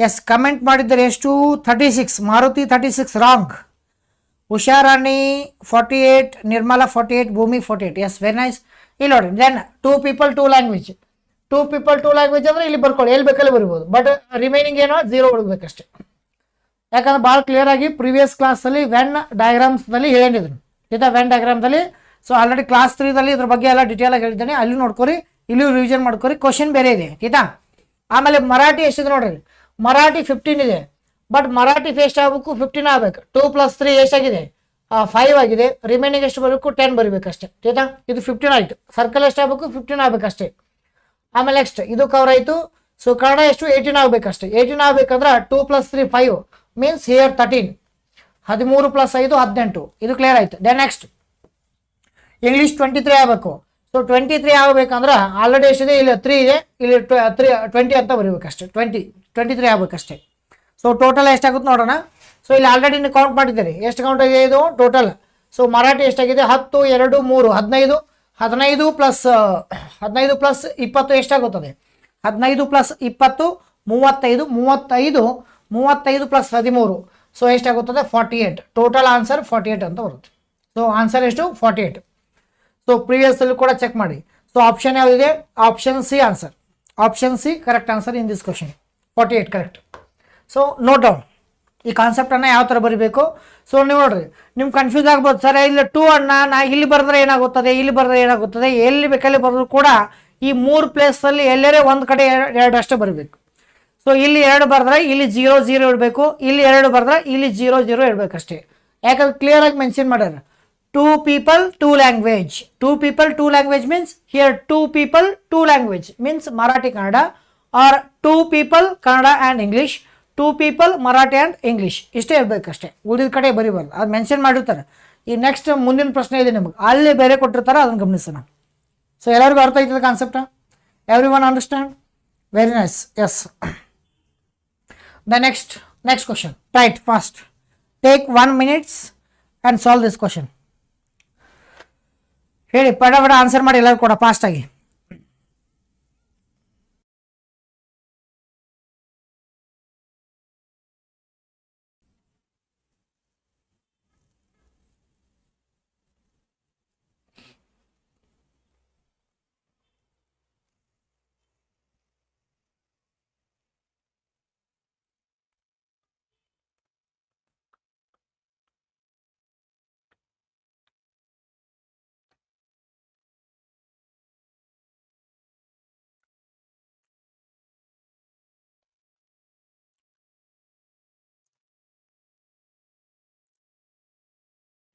ಎಸ್, ಕಮೆಂಟ್ ಮಾಡಿದ್ದಾರೆ ಎಷ್ಟು? 36. Maruti 36 wrong. Usharani 48, Nirmala 48, Bhumi 48. Yes, very nice. ಇಲ್ಲಿ ನೋಡಿ, then 2 people 2 language. 2 people 2 language ಅಂದರೆ ಇಲ್ಲಿ ಬರ್ಕೊಳ್ಳಿ, ಎಲ್ಲಿ ಬೇಕಲ್ಲಿ ಬರಿಬೋದು. ಬಟ್ ರಿಮೈನಿಂಗ್ ಏನೋ 0 ಬಿಡಬೇಕಷ್ಟೇ. ಯಾಕಂದ್ರೆ ಭಾಳ ಕ್ಲಿಯರ್ ಆಗಿ ಪ್ರೀವಿಯಸ್ ಕ್ಲಾಸಲ್ಲಿ ವೆನ್ ಡಯಾಗ್ರಾಮ್ಸ್ನಲ್ಲಿ ಹೇಳಿದ್ದೀನಿ, ಆಯ್ತಾ. ವೆನ್ ಡಯಾಗ್ರಾಮ್ದಲ್ಲಿ ಸೊ ಆಲ್ರೆಡಿ ಕ್ಲಾಸ್ 3ದಲ್ಲಿ ಇದ್ರ ಬಗ್ಗೆ ಎಲ್ಲ ಡೀಟೇಲ್ ಆಗಿ ಹೇಳಿದ್ದೇನೆ. ಅಲ್ಲಿ ನೋಡ್ಕೊರಿ, ಇಲ್ಲಿ ರಿವಿಷನ್ ಮಾಡ್ಕೊರಿ. ಕ್ವಶನ್ ಬೇರೆ ಇದೆ, ಆಯ್ತಾ. ಆಮೇಲೆ ಮರಾಠಿ ಎಷ್ಟಿದೆ ನೋಡ್ರಿ, ಮರಾಠಿ 15 ಇದೆ. ಬಟ್ ಮರಾಠಿ ಎಷ್ಟು ಆಗಬೇಕು? 15 ಆಗಬೇಕು. 2 + 3 ಎಷ್ಟಾಗಿದೆ? 5 ಆಗಿದೆ. ರಿಮೈನಿಂಗ್ ಎಷ್ಟು ಬರಬೇಕು? 10 ಬರೀಬೇಕಷ್ಟೇ, ಆಯ್ತಾ. ಇದು 15 ಆಯಿತು. ಸರ್ಕಲ್ ಎಷ್ಟು ಆಗಬೇಕು? 15 ಆಗಬೇಕಷ್ಟೇ. ಆಮೇಲೆ ನೆಕ್ಸ್ಟ್ ಇದು ಕವರ್ ಆಯಿತು. ಸೊ ಕನ್ನಡ ಎಷ್ಟು? 18 ಆಗಬೇಕಷ್ಟೇ. 18 ಆಗಬೇಕಂದ್ರೆ 2 + 3 5 ಮೀನ್ಸ್ ಹಿಯರ್ 13. 13 + 5 18. ಇದು ಕ್ಲಿಯರ್ ಆಯಿತು. ದೆನ್ ನೆಕ್ಸ್ಟ್ ಇಂಗ್ಲೀಷ್ 23 ಆಗಬೇಕು. ಸೊ 23 ಆಗಬೇಕಂದ್ರೆ ಆಲ್ರೆಡಿ ಎಷ್ಟಿದೆ? ಇಲ್ಲಿ 3 ಇದೆ, ಇಲ್ಲಿ 20 ಅಂತ ಬರೀಬೇಕಷ್ಟೇ. 23 ಆಗಬೇಕಷ್ಟೇ. ಸೊ ಟೋಟಲ್ ಎಷ್ಟಾಗುತ್ತೆ ನೋಡೋಣ. ಸೊ ಇಲ್ಲಿ ಆಲ್ರೆಡಿ ನೀವು ಕೌಂಟ್ ಮಾಡಿದ್ದೀರಿ. ಎಷ್ಟು ಕೌಂಟ್ ಆಗಿದೆ ಇದು ಟೋಟಲ್? ಸೊ ಮರಾಠಿ ಎಷ್ಟಾಗಿದೆ? 10, 2, 3 15. 15 + 20 ಎಷ್ಟಾಗುತ್ತದೆ? 15 + 20 35. 35 + 13 ಸೊ ಎಷ್ಟಾಗುತ್ತದೆ? 48. ಟೋಟಲ್ ಆನ್ಸರ್ 48 ಅಂತ ಬರುತ್ತೆ. ಸೊ ಆನ್ಸರ್ ಎಷ್ಟು? 48. ಸೊ ಪ್ರೀವಿಯಸ್ಸಲ್ಲಿ ಕೂಡ ಚೆಕ್ ಮಾಡಿ. ಸೊ ಆಪ್ಷನ್ ಯಾವುದಿದೆ? Option C answer. Option C correct answer in this question. 48 correct. So note down ಈ ಕಾನ್ಸೆಪ್ಟನ್ನು ಯಾವ ಥರ ಬರೀಬೇಕು. ಸೊ ನೀವು ನೋಡ್ರಿ, ನಿಮ್ಗೆ ಕನ್ಫ್ಯೂಸ್ ಆಗ್ಬೋದು, ಸರ್ ಇಲ್ಲಿ 2 ಅನ್ನ ನಾ ಇಲ್ಲಿ ಬರೆದ್ರೆ ಏನಾಗುತ್ತದೆ, ಇಲ್ಲಿ ಬರೆದ್ರೆ ಏನಾಗುತ್ತದೆ, ಎಲ್ಲಿ ಬೇಕಲ್ಲಿ ಬರೆದ್ರು ಕೂಡ ಈ 3 ಪ್ಲೇಸಲ್ಲಿ ಎಲ್ಲರೇ ಒಂದು ಕಡೆ 2 ಅಷ್ಟೇ ಬರಬೇಕು. ಸೊ ಇಲ್ಲಿ 2 ಬರೆದ್ರೆ ಇಲ್ಲಿ 0 0 ಇಡಬೇಕು, ಇಲ್ಲಿ 2 ಬರೆದ್ರೆ ಇಲ್ಲಿ 0 0 ಇಡಬೇಕಷ್ಟೇ. ಯಾಕಂದ್ರೆ ಕ್ಲಿಯರ್ ಆಗಿ ಮೆನ್ಷನ್ ಮಾಡ್ಯಾರ 2 people 2 language. 2 people 2 language means here 2 people 2 language means Marathi Kannada, or 2 people Kannada and English, 2 people Marathi and English. ಇಷ್ಟೇ ಇರಬೇಕಷ್ಟೇ, ಉಳಿದ ಕಡೆ ಬರೀಬಾರ್ದು. ಅದು ಮೆನ್ಷನ್ ಮಾಡಿರ್ತಾರೆ. ಈ ನೆಕ್ಸ್ಟ್ ಮುಂದಿನ ಪ್ರಶ್ನೆ ಇದೆ ನಿಮಗೆ, ಅಲ್ಲಿ ಬೇರೆ ಕೊಟ್ಟಿರ್ತಾರೆ, ಅದನ್ನು ಗಮನಿಸೋಣ. ಸೊ ಎಲ್ಲರಿಗೂ ಅರ್ಥ ಆಯ್ತದೆ concept? Everyone understand? Very nice. Yes, the next question. Right, fast take 1 minute and solve this question. ಹೇಳಿ, ಪಡ ಆನ್ಸರ್ ಮಾಡಿ ಎಲ್ಲರೂ ಕೂಡ ಫಾಸ್ಟಾಗಿ.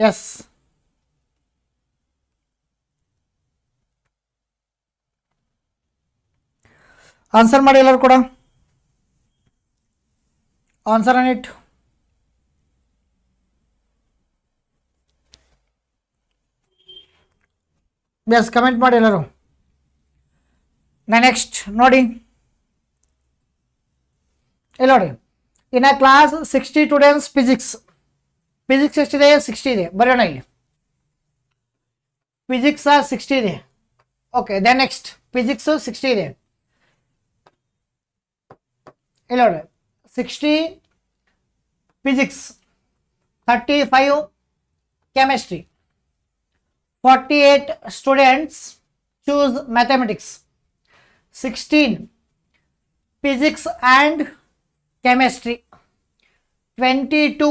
ಎಸ್, ಆನ್ಸರ್ ಮಾಡಿ ಎಲ್ಲರೂ ಕೂಡ, answer on it. Yes, comment ಮಾಡಿ ಎಲ್ಲರೂ. ನೆಕ್ಸ್ಟ್ ನೋಡಿ, ಇಲ್ಲಿ ನೋಡಿ, in a class 60 students physics ಎಷ್ಟಿದೆ? 60 ಇದೆ, ಬರೋಣ ಇಲ್ಲಿ. ಫಿಸಿಕ್ಸ್ 60 ಇದೆ. ಓಕೆ, ದೆನ್ ನೆಕ್ಸ್ಟ್ ಫಿಸಿಕ್ಸ್ 60 ಇದೆ. ಇಲ್ಲಿ ನೋಡಿ, 60 physics, 35 chemistry, 48 students choose mathematics, 16 physics and chemistry, 22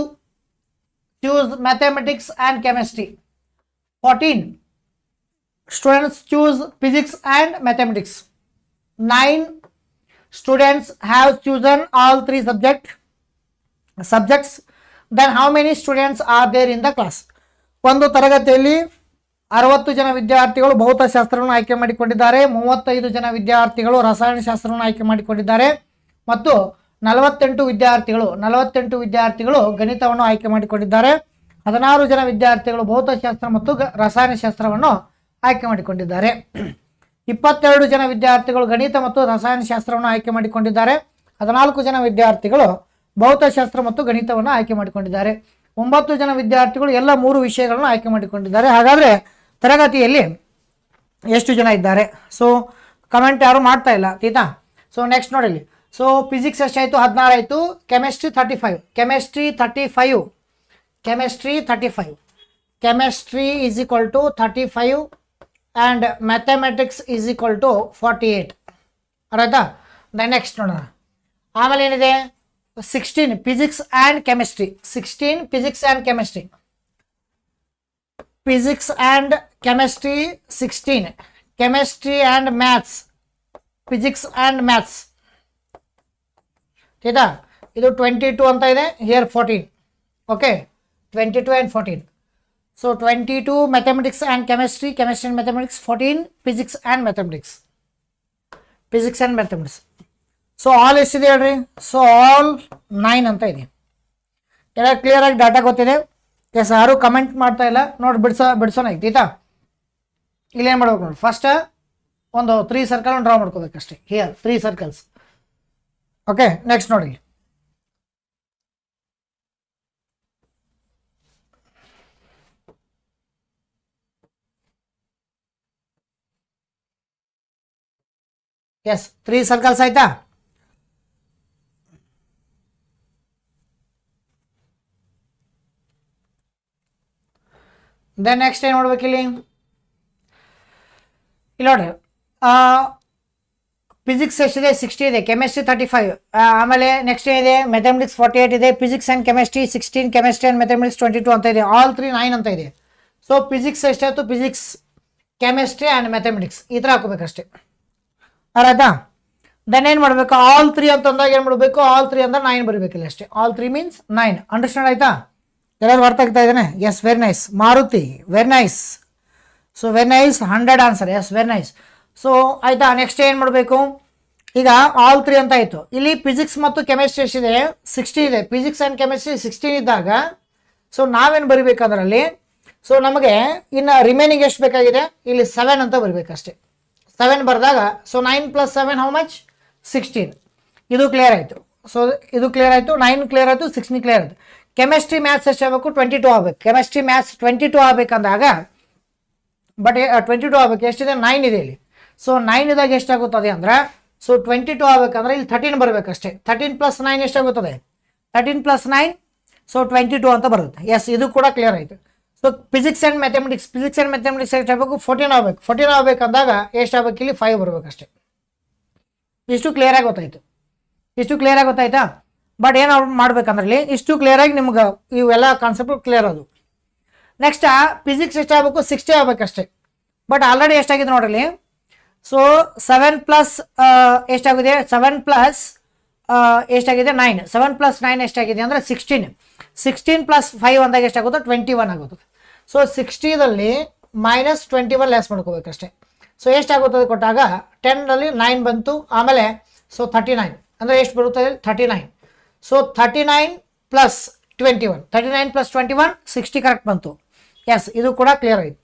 choose mathematics and chemistry, 14 students choose physics and mathematics, 9 students have chosen all 3 subjects. Then how many students are there in the class? ಒಂದು ತರಗತಿಯಲ್ಲಿ 60 ಜನ ವಿದ್ಯಾರ್ಥಿಗಳು ಭೌತಶಾಸ್ತ್ರವನ್ನು ಆಯ್ಕೆ ಮಾಡಿಕೊಂಡಿದ್ದಾರೆ, 35 ಜನ ವಿದ್ಯಾರ್ಥಿಗಳು ರಸಾಯನಶಾಸ್ತ್ರವನ್ನು ಆಯ್ಕೆ ಮಾಡಿಕೊಂಡಿದ್ದಾರೆ ಮತ್ತು 48 ವಿದ್ಯಾರ್ಥಿಗಳು ಗಣಿತವನ್ನು ಆಯ್ಕೆ ಮಾಡಿಕೊಂಡಿದ್ದಾರೆ. 16 ಜನ ವಿದ್ಯಾರ್ಥಿಗಳು ಭೌತಶಾಸ್ತ್ರ ಮತ್ತು ರಸಾಯನಶಾಸ್ತ್ರವನ್ನು ಆಯ್ಕೆ ಮಾಡಿಕೊಂಡಿದ್ದಾರೆ. 22 ಜನ ವಿದ್ಯಾರ್ಥಿಗಳು ಗಣಿತ ಮತ್ತು ರಸಾಯನಶಾಸ್ತ್ರವನ್ನು ಆಯ್ಕೆ ಮಾಡಿಕೊಂಡಿದ್ದಾರೆ. 14 ಜನ ವಿದ್ಯಾರ್ಥಿಗಳು ಭೌತಶಾಸ್ತ್ರ ಮತ್ತು ಗಣಿತವನ್ನು ಆಯ್ಕೆ ಮಾಡಿಕೊಂಡಿದ್ದಾರೆ. 9 ಜನ ವಿದ್ಯಾರ್ಥಿಗಳು ಎಲ್ಲ 3 ವಿಷಯಗಳನ್ನು ಆಯ್ಕೆ ಮಾಡಿಕೊಂಡಿದ್ದಾರೆ. ಹಾಗಾದರೆ ತರಗತಿಯಲ್ಲಿ ಎಷ್ಟು ಜನ ಇದ್ದಾರೆ? ಸೊ ಕಮೆಂಟ್ ಯಾರು ಮಾಡ್ತಾ ಇಲ್ಲ, ಆಯ್ತಾ? ಸೊ ನೆಕ್ಸ್ಟ್ ನೋಡಿ, ಸೊ ಫಿಸಿಕ್ಸ್ ಎಷ್ಟಾಯಿತು? 16 ಆಯಿತು. Chemistry 35, chemistry is equal to 35 and mathematics is equal to 48. ಆಯ್ತಾ? ನೆಕ್ಸ್ಟ್ ನೋಡೋಣ. ಆಮೇಲೆ ಏನಿದೆ? 16 physics and chemistry, physics and chemistry 16, chemistry and maths, physics and maths, ಆಯ್ತಾ? ಇದು 22 ಅಂತ ಇದೆ, here 14. Okay, 22 and 14. So 22 mathematics and chemistry and mathematics, 14 physics and mathematics. So all ಎಷ್ಟಿದೆ ಹೇಳ್ರಿ? ಸೊ ಆಲ್ 9 ಅಂತ ಇದೆ. ಎಲ್ಲ ಕ್ಲಿಯರಾಗಿ ಡಾಟಾ ಗೊತ್ತಿದೆ? ಎಸ್, ಯಾರು ಕಮೆಂಟ್ ಮಾಡ್ತಾ ಇಲ್ಲ ನೋಡಿ, ಬಿಡಿಸೋಣ ಆಯ್ತಾ? ಇಲ್ಲೇನು ಮಾಡ್ಬೇಕು ನೋಡಿ, ಫಸ್ಟ್ ಒಂದು 3 ಸರ್ಕಲ್ ಡ್ರಾ ಮಾಡ್ಕೋಬೇಕಷ್ಟೇ. Here 3 circles. ಓಕೆ, ನೆಕ್ಸ್ಟ್ ನೋಡಿ, ಎಸ್ 3 ಸರ್ಕಲ್ಸ್ ಆಯ್ತಾ? ದೆನ್ ನೆಕ್ಸ್ಟ್ ಏನು ಮಾಡ್ಬೇಕಿಲ್ಲಿ? ಇಲ್ಲಿ ನೋಡ್ರಿ, ಫಿಸಿಕ್ಸ್ ಎಷ್ಟಿದೆ? 60 ಇದೆ, ಕೆಮಿಸ್ಟ್ರಿ 35, ಆಮೇಲೆ ನೆಕ್ಸ್ಟ್ ಏನಿದೆ? ಮ್ಯಾಥಮೆಟಿಕ್ಸ್ 48 ಇದೆ, physics and chemistry 16, chemistry and mathematics 22 ಅಂತ ಇದೆ. ಆಲ್ 3 9 ಅಂತ ಇದೆ. ಸೊ ಫಿಸಿಕ್ಸ್ ಎಷ್ಟಾಯಿತು? ಫಿಸಿಕ್ಸ್, ಕೆಮಿಸ್ಟ್ರಿ ಆ್ಯಂಡ್ ಮ್ಯಾಥಮೆಟಿಕ್ಸ್ ಈ ಥರ ಹಾಕೋಬೇಕಷ್ಟೇ. ಆಯ್ತಾ? ದೆನ್ ಏನು ಮಾಡಬೇಕು? ಆಲ್ 3 ಅಂತಂದಾಗ ಏನು ಮಾಡಬೇಕು? ಆಲ್ 3 ಅಂದ್ರೆ 9 ಬರಬೇಕಿಲ್ಲ ಅಷ್ಟೇ. All 3 means 9. ಅಂಡರ್ಸ್ಟ್ಯಾಂಡ್ ಆಯ್ತಾ? ಎಲ್ಲರೂ ಅರ್ಥ ಆಗ್ತಾ ಇದ್ದಾನೆ? Yes, very nice. Maruti, very nice. So very nice, 100 answer. Yes, very nice. So ಆಯಿತಾ? ನೆಕ್ಸ್ಟ್ ಏನು ಮಾಡಬೇಕು? ಈಗ ಆಲ್ 3 ಅಂತ ಆಯಿತು. ಇಲ್ಲಿ ಫಿಸಿಕ್ಸ್ ಮತ್ತು ಕೆಮಿಸ್ಟ್ರಿ ಎಷ್ಟಿದೆ? 60 ಇದೆ. ಫಿಸಿಕ್ಸ್ ಆ್ಯಂಡ್ ಕೆಮಿಸ್ಟ್ರಿ 16 ಇದ್ದಾಗ ಸೊ ನಾವೇನು ಬರೀಬೇಕಂದ್ರಲ್ಲಿ, ಸೊ ನಮಗೆ ಇನ್ನು ರಿಮೈನಿಂಗ್ ಎಷ್ಟು ಬೇಕಾಗಿದೆ? ಇಲ್ಲಿ 7 ಅಂತ ಬರಬೇಕಷ್ಟೇ. 7 ಬರೆದಾಗ ಸೊ 9 + 7 ಹೌ ಮಚ್? 16. ಇದು ಕ್ಲಿಯರ್ ಆಯಿತು. ಸೊ ಇದು ಕ್ಲಿಯರ್ ಆಯಿತು, 9 ಕ್ಲಿಯರ್ ಆಯಿತು, 16 ಕ್ಲಿಯರ್ ಆಯಿತು. ಕೆಮಿಸ್ಟ್ರಿ ಮ್ಯಾಥ್ಸ್ ಎಷ್ಟು ಆಗಬೇಕು? 22 ಆಗಬೇಕು. ಕೆಮಿಸ್ಟ್ರಿ ಮ್ಯಾಥ್ಸ್ 22 ಆಗಬೇಕಂದಾಗ, ಬಟ್ 22 ಆಗಬೇಕು. ಎಷ್ಟಿದೆ? 9 ಇದೆ ಇಲ್ಲಿ. ಸೊ 9 ಇದ್ದಾಗ ಎಷ್ಟಾಗುತ್ತದೆ ಅಂದರೆ, ಸೊ 22 ಆಗಬೇಕಂದ್ರೆ ಇಲ್ಲಿ 13 ಬರಬೇಕಷ್ಟೇ. 13 + 9 ಎಷ್ಟಾಗುತ್ತದೆ? 13 + 9 ಸೊ 22 ಅಂತ ಬರುತ್ತೆ. ಎಸ್, ಇದು ಕೂಡ ಕ್ಲಿಯರ್ ಆಯಿತು. ಸೊ ಫಿಸಿಕ್ಸ್ ಆ್ಯಂಡ್ ಮ್ಯಾಥಮೆಟಿಕ್ಸ್ ಎಷ್ಟಾಗಬೇಕು? 14 ಆಗಬೇಕು. 14 ಆಗಬೇಕಂದಾಗ ಎಷ್ಟಾಗಬೇಕು? ಇಲ್ಲಿ 5 ಬರಬೇಕಷ್ಟೇ. ಇಷ್ಟು ಕ್ಲಿಯರಾಗಿ ಗೊತ್ತಾಯ್ತಾ? ಬಟ್ ಏನು ಮಾಡ್ಬೇಕಂದ್ರಲ್ಲಿ ಇಷ್ಟು ಕ್ಲಿಯರಾಗಿ ನಿಮ್ಗೆ ಇವೆಲ್ಲ ಕಾನ್ಸೆಪ್ಟ್ ಕ್ಲಿಯರ್ ಅದು. ನೆಕ್ಸ್ಟ್ ಫಿಸಿಕ್ಸ್ ಎಷ್ಟಾಗಬೇಕು? 60 ಆಗಬೇಕಷ್ಟೇ. ಬಟ್ ಆಲ್ರೆಡಿ ಎಷ್ಟಾಗಿದೆ ನೋಡ್ರಲ್ಲಿ? ಸೊ 7 ಪ್ಲಸ್ ಎಷ್ಟಾಗಿದೆ? 7 ಪ್ಲಸ್ ಎಷ್ಟಾಗಿದೆ? 9. 7 + 9 ಎಷ್ಟಾಗಿದೆ ಅಂದರೆ 16. 16 + 5 ಅಂದಾಗ ಎಷ್ಟಾಗುತ್ತೆ? 21 ಆಗುತ್ತೆ. ಸೊ 60ದಲ್ಲಿ -21 ಲೆಸ್ ಮಾಡ್ಕೋಬೇಕಷ್ಟೇ. ಸೊ ಎಷ್ಟಾಗುತ್ತದೆ ಕೊಟ್ಟಾಗ 10ರಲ್ಲಿ 9 ಬಂತು, ಆಮೇಲೆ ಸೊ 39 ಅಂದರೆ ಎಷ್ಟು ಬರುತ್ತದೆ 39. ಸೊ 39 ಪ್ಲಸ್ 21 39 ಪ್ಲಸ್ 21 60 ಕರೆಕ್ಟ್ ಬಂತು. ಎಸ್, ಇದು ಕೂಡ ಕ್ಲಿಯರ್ ಆಯಿತು.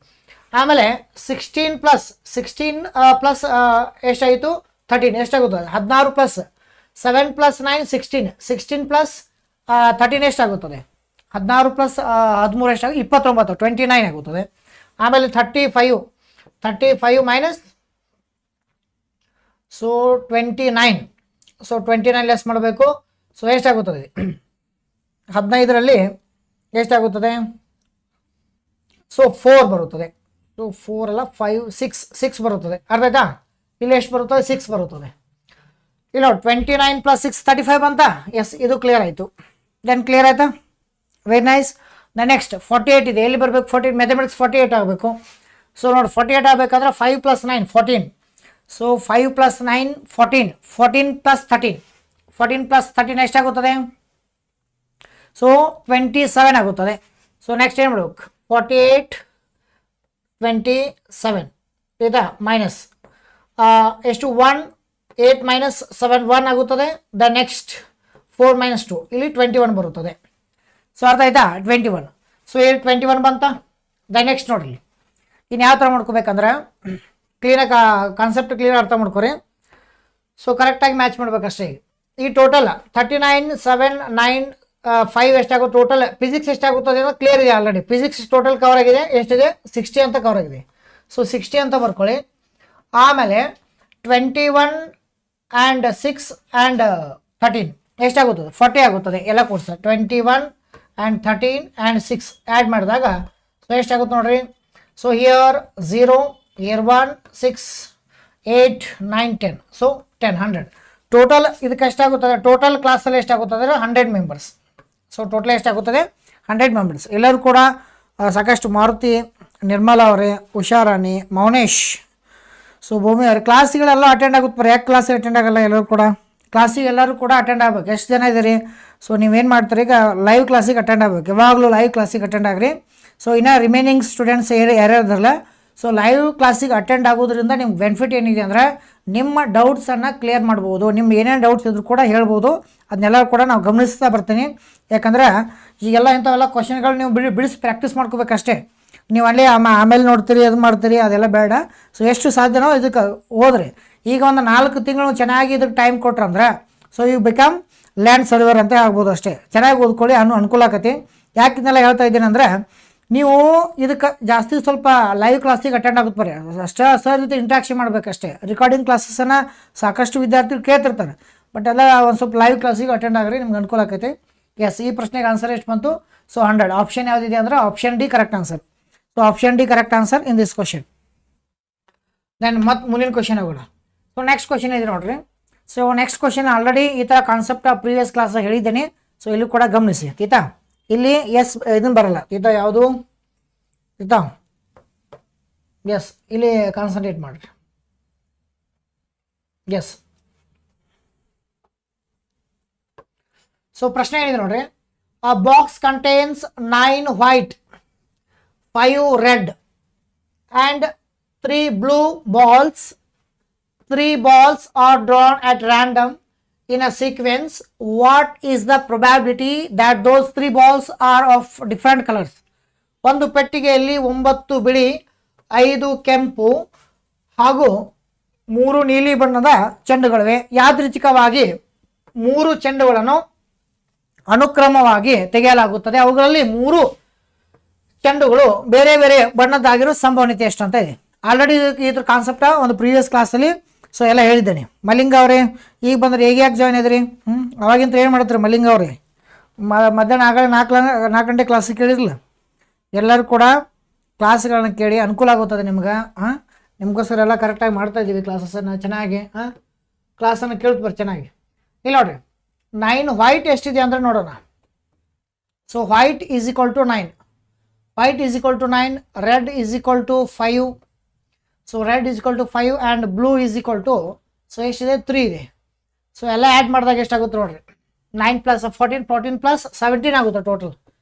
ಆಮೇಲೆ 16 ಪ್ಲಸ್ ಎಷ್ಟಾಯಿತು 13 ಎಷ್ಟಾಗುತ್ತದೆ 16 ಪ್ಲಸ್ 7 ಪ್ಲಸ್ 9 16 ಪ್ಲಸ್ 13 ಎಷ್ಟಾಗುತ್ತದೆ 16 ಪ್ಲಸ್ 13 ಎಷ್ಟಾಗುತ್ತೆ 29 29 ಆಗುತ್ತದೆ. ಆಮೇಲೆ 35 ಮೈನಸ್ ಸೊ 29. ಸೊ 29 ಲೆಸ್ ಮಾಡಬೇಕು. ಸೊ ಎಷ್ಟಾಗುತ್ತದೆ 15ರಲ್ಲಿ ಎಷ್ಟಾಗುತ್ತದೆ ಸೊ 4 ಬರುತ್ತದೆ. ಸೊ 4 ಅಲ್ಲ 5 6 ಬರುತ್ತದೆ. ಅರ್ಥ ಆಯ್ತಾ? ಇಲ್ಲಿ ಎಷ್ಟು ಬರುತ್ತದೆ 6 ಬರುತ್ತದೆ. ಇಲ್ಲ 29 ಪ್ಲಸ್ 6 35 ಅಂತ. ಎಸ್, ಇದು ಕ್ಲಿಯರ್ ಆಯಿತು. ದೆನ್ ಕ್ಲಿಯರ್ ಆಯಿತಾ? Very nice. ನೆಕ್ಸ್ಟ್ 48 ಇದೆ. ಎಲ್ಲಿ ಬರಬೇಕು 48 ಮ್ಯಾಥಮೆಟಿಕ್ಸ್ 48 ಆಗಬೇಕು. ಸೊ ನೋಡಿ 48 ಆಗಬೇಕಾದ್ರೆ 5 ಪ್ಲಸ್ 9 14. ಸೊ 5 ಪ್ಲಸ್ 9 14 ಪ್ಲಸ್ 13 ಎಷ್ಟಾಗುತ್ತದೆ ಸೊ 27 ಆಗುತ್ತದೆ. ಸೊ ನೆಕ್ಸ್ಟ್ ಏನು ಮಾಡಬೇಕು 48 27 ಆಯಿತಾ ಮೈನಸ್ ಎಷ್ಟು 1 8 ಮೈನಸ್ 7 1 ಆಗುತ್ತದೆ. ದ ನೆಕ್ಸ್ಟ್ 4 ಮೈನಸ್ 2 ಇಲ್ಲಿ 21 ಬರುತ್ತದೆ. ಸೊ ಅರ್ಥ ಆಯ್ತಾ 21. ಸೊ ಇಲ್ಲಿ 21 ಬಂತ. ದ ನೆಕ್ಸ್ಟ್ ನೋಡ್ರಿ ಇನ್ನು ಯಾವ ಥರ ಮಾಡ್ಕೋಬೇಕಂದ್ರೆ ಕ್ಲೀನಾಗಿ ಕಾನ್ಸೆಪ್ಟ್ ಕ್ಲಿಯರ್ ಅರ್ಥ ಮಾಡ್ಕೊರಿ. ಸೊ ಕರೆಕ್ಟಾಗಿ ಮ್ಯಾಚ್ ಮಾಡ್ಬೇಕಷ್ಟೇ. ಈ ಟೋಟಲ್ 39 7 9 5 ಎಷ್ಟಾಗುತ್ತೆ ಟೋಟಲ್ ಫಿಸಿಕ್ಸ್ ಎಷ್ಟಾಗುತ್ತದೆ ಅನ್ನೋದು ಕ್ಲಿಯರ್ ಇದೆ. ಆಲ್ರೆಡಿ ಫಿಸಿಕ್ಸ್ ಟೋಟಲ್ ಕವರ್ ಆಗಿದೆ. ಎಷ್ಟಿದೆ 60 ಅಂತ ಕವರ್ ಆಗಿದೆ. ಸೊ 60 ಅಂತ ಬರ್ಕೊಳ್ಳಿ. ಆಮೇಲೆ 21 ಆ್ಯಂಡ್ 6 ಆ್ಯಂಡ್ 13 ಎಷ್ಟಾಗುತ್ತದೆ 40 ಆಗುತ್ತದೆ. ಎಲ್ಲ ಕೊಡ್ಸ 21 ಆ್ಯಂಡ್ 13 ಆ್ಯಂಡ್ 6 ಆ್ಯಡ್ ಮಾಡಿದಾಗ ಸೊ ಎಷ್ಟಾಗುತ್ತೆ ನೋಡ್ರಿ. So here 0 here 1 6 8 9 10. So 10 100 total. ಇದಕ್ಕೆ ಎಷ್ಟಾಗುತ್ತದೆ ಟೋಟಲ್ ಕ್ಲಾಸಲ್ಲಿ ಎಷ್ಟಾಗುತ್ತದೆ 100 ಮೆಂಬರ್ಸ್. ಸೊ ಟೋಟಲ್ ಎಷ್ಟಾಗುತ್ತದೆ 100 ಮೆಂಬರ್ಸ್. ಎಲ್ಲರೂ ಕೂಡ ಸಾಕಷ್ಟು ಮಾರುತಿ, ನಿರ್ಮಲಾ ಅವರೇ, ಉಷಾರಾಣಿ, ಮೌನೇಶ್, ಸೊ ಭೂಮಿ ಅವ್ರ ಕ್ಲಾಸಿಗಳೆಲ್ಲ ಅಟೆಂಡ್ ಆಗುತ್ತೆ. ಬರೀ ಯಾಕೆ ಕ್ಲಾಸಿಗೆ ಅಟೆಂಡ್ ಆಗಲ್ಲ? ಎಲ್ಲರೂ ಕೂಡ ಕ್ಲಾಸಿಗೆ ಎಲ್ಲರೂ ಕೂಡ ಅಟೆಂಡ್ ಆಗ್ಬೇಕು. ಎಷ್ಟು ಜನ ಇದ್ದೀರಿ? ಸೊ ನೀವೇನು ಮಾಡ್ತೀರಿ ಈಗ ಲೈವ್ ಕ್ಲಾಸಿಗೆ ಅಟೆಂಡ್ ಆಗಬೇಕು. ಯಾವಾಗಲೂ ಲೈವ್ ಕ್ಲಾಸಿಗೆ ಅಟೆಂಡ್ ಆಗ್ರಿ. ಸೊ ಇನ್ನು ರಿಮೈನಿಂಗ್ ಸ್ಟೂಡೆಂಟ್ಸ್ ಯಾರ್ಯಾರಲ್ಲ ಸೊ ಲೈವ್ ಕ್ಲಾಸಿಗೆ ಅಟೆಂಡ್ ಆಗೋದ್ರಿಂದ ನಿಮ್ಗೆ ಬೆನಿಫಿಟ್ ಏನಿದೆ ಅಂದರೆ ನಿಮ್ಮ ಡೌಟ್ಸನ್ನು ಕ್ಲಿಯರ್ ಮಾಡ್ಬೋದು. ನಿಮ್ಮ ಏನೇನು ಡೌಟ್ಸ್ ಇದ್ರೂ ಕೂಡ ಹೇಳ್ಬೋದು. ಅದನ್ನೆಲ್ಲ ಕೂಡ ನಾವು ಗಮನಿಸ್ತಾ ಬರ್ತೀನಿ. ಯಾಕಂದ್ರೆ ಈಗೆಲ್ಲ ಇಂಥವೆಲ್ಲ ಕ್ವಶನ್ಗಳು ನೀವು ಬಿಡಿಸಿ ಪ್ರಾಕ್ಟೀಸ್ ಮಾಡ್ಕೋಬೇಕಷ್ಟೇ. ನೀವು ಅಲ್ಲಿ ಆಮೇಲೆ ನೋಡ್ತೀರಿ ಅದು ಮಾಡ್ತೀರಿ ಅದೆಲ್ಲ ಬೇಡ. ಸೊ ಎಷ್ಟು ಸಾಧ್ಯನೋ ಇದಕ್ಕೆ ಹೋದ್ರಿ. ಈಗ ಒಂದು 4 ತಿಂಗಳು ಚೆನ್ನಾಗಿ ಇದಕ್ಕೆ ಟೈಮ್ ಕೊಟ್ರಂದ್ರೆ so you become land server ಅಂತ ಆಗ್ಬೋದು ಅಷ್ಟೇ. ಚೆನ್ನಾಗಿ ಓದ್ಕೊಳ್ಳಿ ಅನುಕೂಲ ಆಕತಿ. ಯಾಕೆ ಇದನ್ನೆಲ್ಲ ಹೇಳ್ತಾ ಇದ್ದೀನಿ ಅಂದರೆ ನೀವು ಇದಕ್ಕೆ ಜಾಸ್ತಿ ಸ್ವಲ್ಪ ಲೈವ್ ಕ್ಲಾಸಿಗೆ ಅಟೆಂಡ್ ಆಗುತ್ತೆ ಬರೀ ಅಷ್ಟೇ. ಸರ್ ಜೊತೆ ಇಂಟ್ರಾಕ್ಷನ್ ಮಾಡಬೇಕಷ್ಟೇ. ರೆಕಾರ್ಡಿಂಗ್ ಕ್ಲಾಸಸ್ಸನ್ನು ಸಾಕಷ್ಟು ವಿದ್ಯಾರ್ಥಿಗಳು ಕೇಳ್ತಿರ್ತಾರೆ. ಬಟ್ ಎಲ್ಲ ಒಂದು ಸ್ವಲ್ಪ ಲೈವ್ ಕ್ಲಾಸಿಗೆ ಅಟೆಂಡ್ ಆಗ್ರಿ, ನಿಮ್ಗೆ ಅನುಕೂಲ ಆಕೈತಿ. ಎಸ್, ಈ ಪ್ರಶ್ನೆಗೆ ಆನ್ಸರ್ ಎಷ್ಟು ಬಂತು ಸೊ 100. ಆಪ್ಷನ್ ಯಾವುದಿದೆ ಅಂದರೆ option D correct answer. So option D correct answer in this question. Then ಮತ್ತೆ ಮುಂದಿನ ಕ್ವಶನ್ ಹೋಗೋಣ. ಸೊ ನೆಕ್ಸ್ಟ್ ಕ್ವಶನ್ ಇದೆ ನೋಡ್ರಿ. ಸೊ ನೆಕ್ಸ್ಟ್ ಕ್ವಶನ್ ಆಲ್ರೆಡಿ ಈ ಥರ ಕಾನ್ಸೆಪ್ಟ್ ಪ್ರೀವಿಯಸ್ ಕ್ಲಾಸ್ ಹೇಳಿದ್ದೇನೆ. ಸೊ ಇಲ್ಲಿ ಕೂಡ ಗಮನಿಸಿ ತೀತಾ. ಇಲ್ಲಿ ಎಸ್ ಇದನ್ನು ಬರಲ್ಲ ತೀತಾ ಯಾವುದು ತೀತಾ. ಎಸ್, ಇಲ್ಲಿ ಕಾನ್ಸಂಟ್ರೇಟ್ ಮಾಡಿರಿ. ಎಸ್, ಸೊ ಪ್ರಶ್ನೆ ಏನಿದೆ ನೋಡ್ರಿ. ಅ box contains 9 white 5 red and 3 blue balls. 3 balls are drawn at random in a sequence. What is the probability that those 3 balls are of different colors? ಒಂದು ಪೆಟ್ಟಿಗೆಯಲ್ಲಿ 9 ಬಿಳಿ 5 ಕೆಂಪು ಹಾಗೂ 3 ನೀಲಿ ಬಣ್ಣದ ಚೆಂಡುಗಳಿವೆ. ಯಾದೃಚ್ಛಿಕವಾಗಿ 3 ಚೆಂಡುಗಳನ್ನು ಅನುಕ್ರಮವಾಗಿ ತೆಗೆಯಲಾಗುತ್ತದೆ. ಅವುಗಳಲ್ಲಿ 3 ಚೆಂಡುಗಳು ಬೇರೆ ಬೇರೆ ಬಣ್ಣದ್ದಾಗಿರೋ ಸಂಭವನೀಯತೆ ಎಷ್ಟು ಅಂತ ಇದೆ. ಆಲ್ರೆಡಿ ಇದ್ರ ಕಾನ್ಸೆಪ್ಟ ಒಂದು ಪ್ರೀವಿಯಸ್ ಕ್ಲಾಸಲ್ಲಿ ಸೊ ಎಲ್ಲ ಹೇಳಿದ್ದೇನೆ. ಮಲ್ಲಿಂಗ ಅವರೇ ಈಗ ಬಂದ್ರೆ ಹೇಗೆ ಯಾಕೆ ಜಾಯ್ನ್ ಇದ್ರಿ? ಅವಾಗಿಂತ ಏನು ಮಾಡ್ತೀರಿ ಮಲ್ಲಿಂಗ ಅವರೇ? ಮಧ್ಯಾಹ್ನ ಆಗಲೇ 4 ಗಂಟೆ ಕ್ಲಾಸಿಗೆ ಕೇಳಿರಲಿಲ್ಲ. ಎಲ್ಲರೂ ಕೂಡ ಕ್ಲಾಸ್ಗಳನ್ನ ಕೇಳಿ ಅನುಕೂಲ ಆಗುತ್ತದೆ ನಿಮ್ಗೆ. ನಿಮಗೋಸ್ಕರ ಎಲ್ಲ ಕರೆಕ್ಟಾಗಿ ಮಾಡ್ತಾಯಿದ್ದೀವಿ ಕ್ಲಾಸಸ್ಸನ್ನು ಚೆನ್ನಾಗಿ. ಕ್ಲಾಸನ್ನು ಕೇಳ್ತಾರೆ ಚೆನ್ನಾಗಿ. ಇಲ್ಲಿ ನೋಡಿರಿ 9 white ಎಷ್ಟಿದೆ ಅಂದರೆ ನೋಡೋಣ. So white is equal to 9. white is equal to 9. red is equal to 5. So red is equal to 5 and blue is equal to so ಎಷ್ಟಿದೆ 3 ಇದೆ. ಸೊ ಎಲ್ಲ ಆ್ಯಡ್ ಮಾಡಿದಾಗ ಎಷ್ಟಾಗುತ್ತೆ ನೋಡ್ರಿ. 9 + 14 14 + 17 ಆಗುತ್ತೆ ಟೋಟಲ್.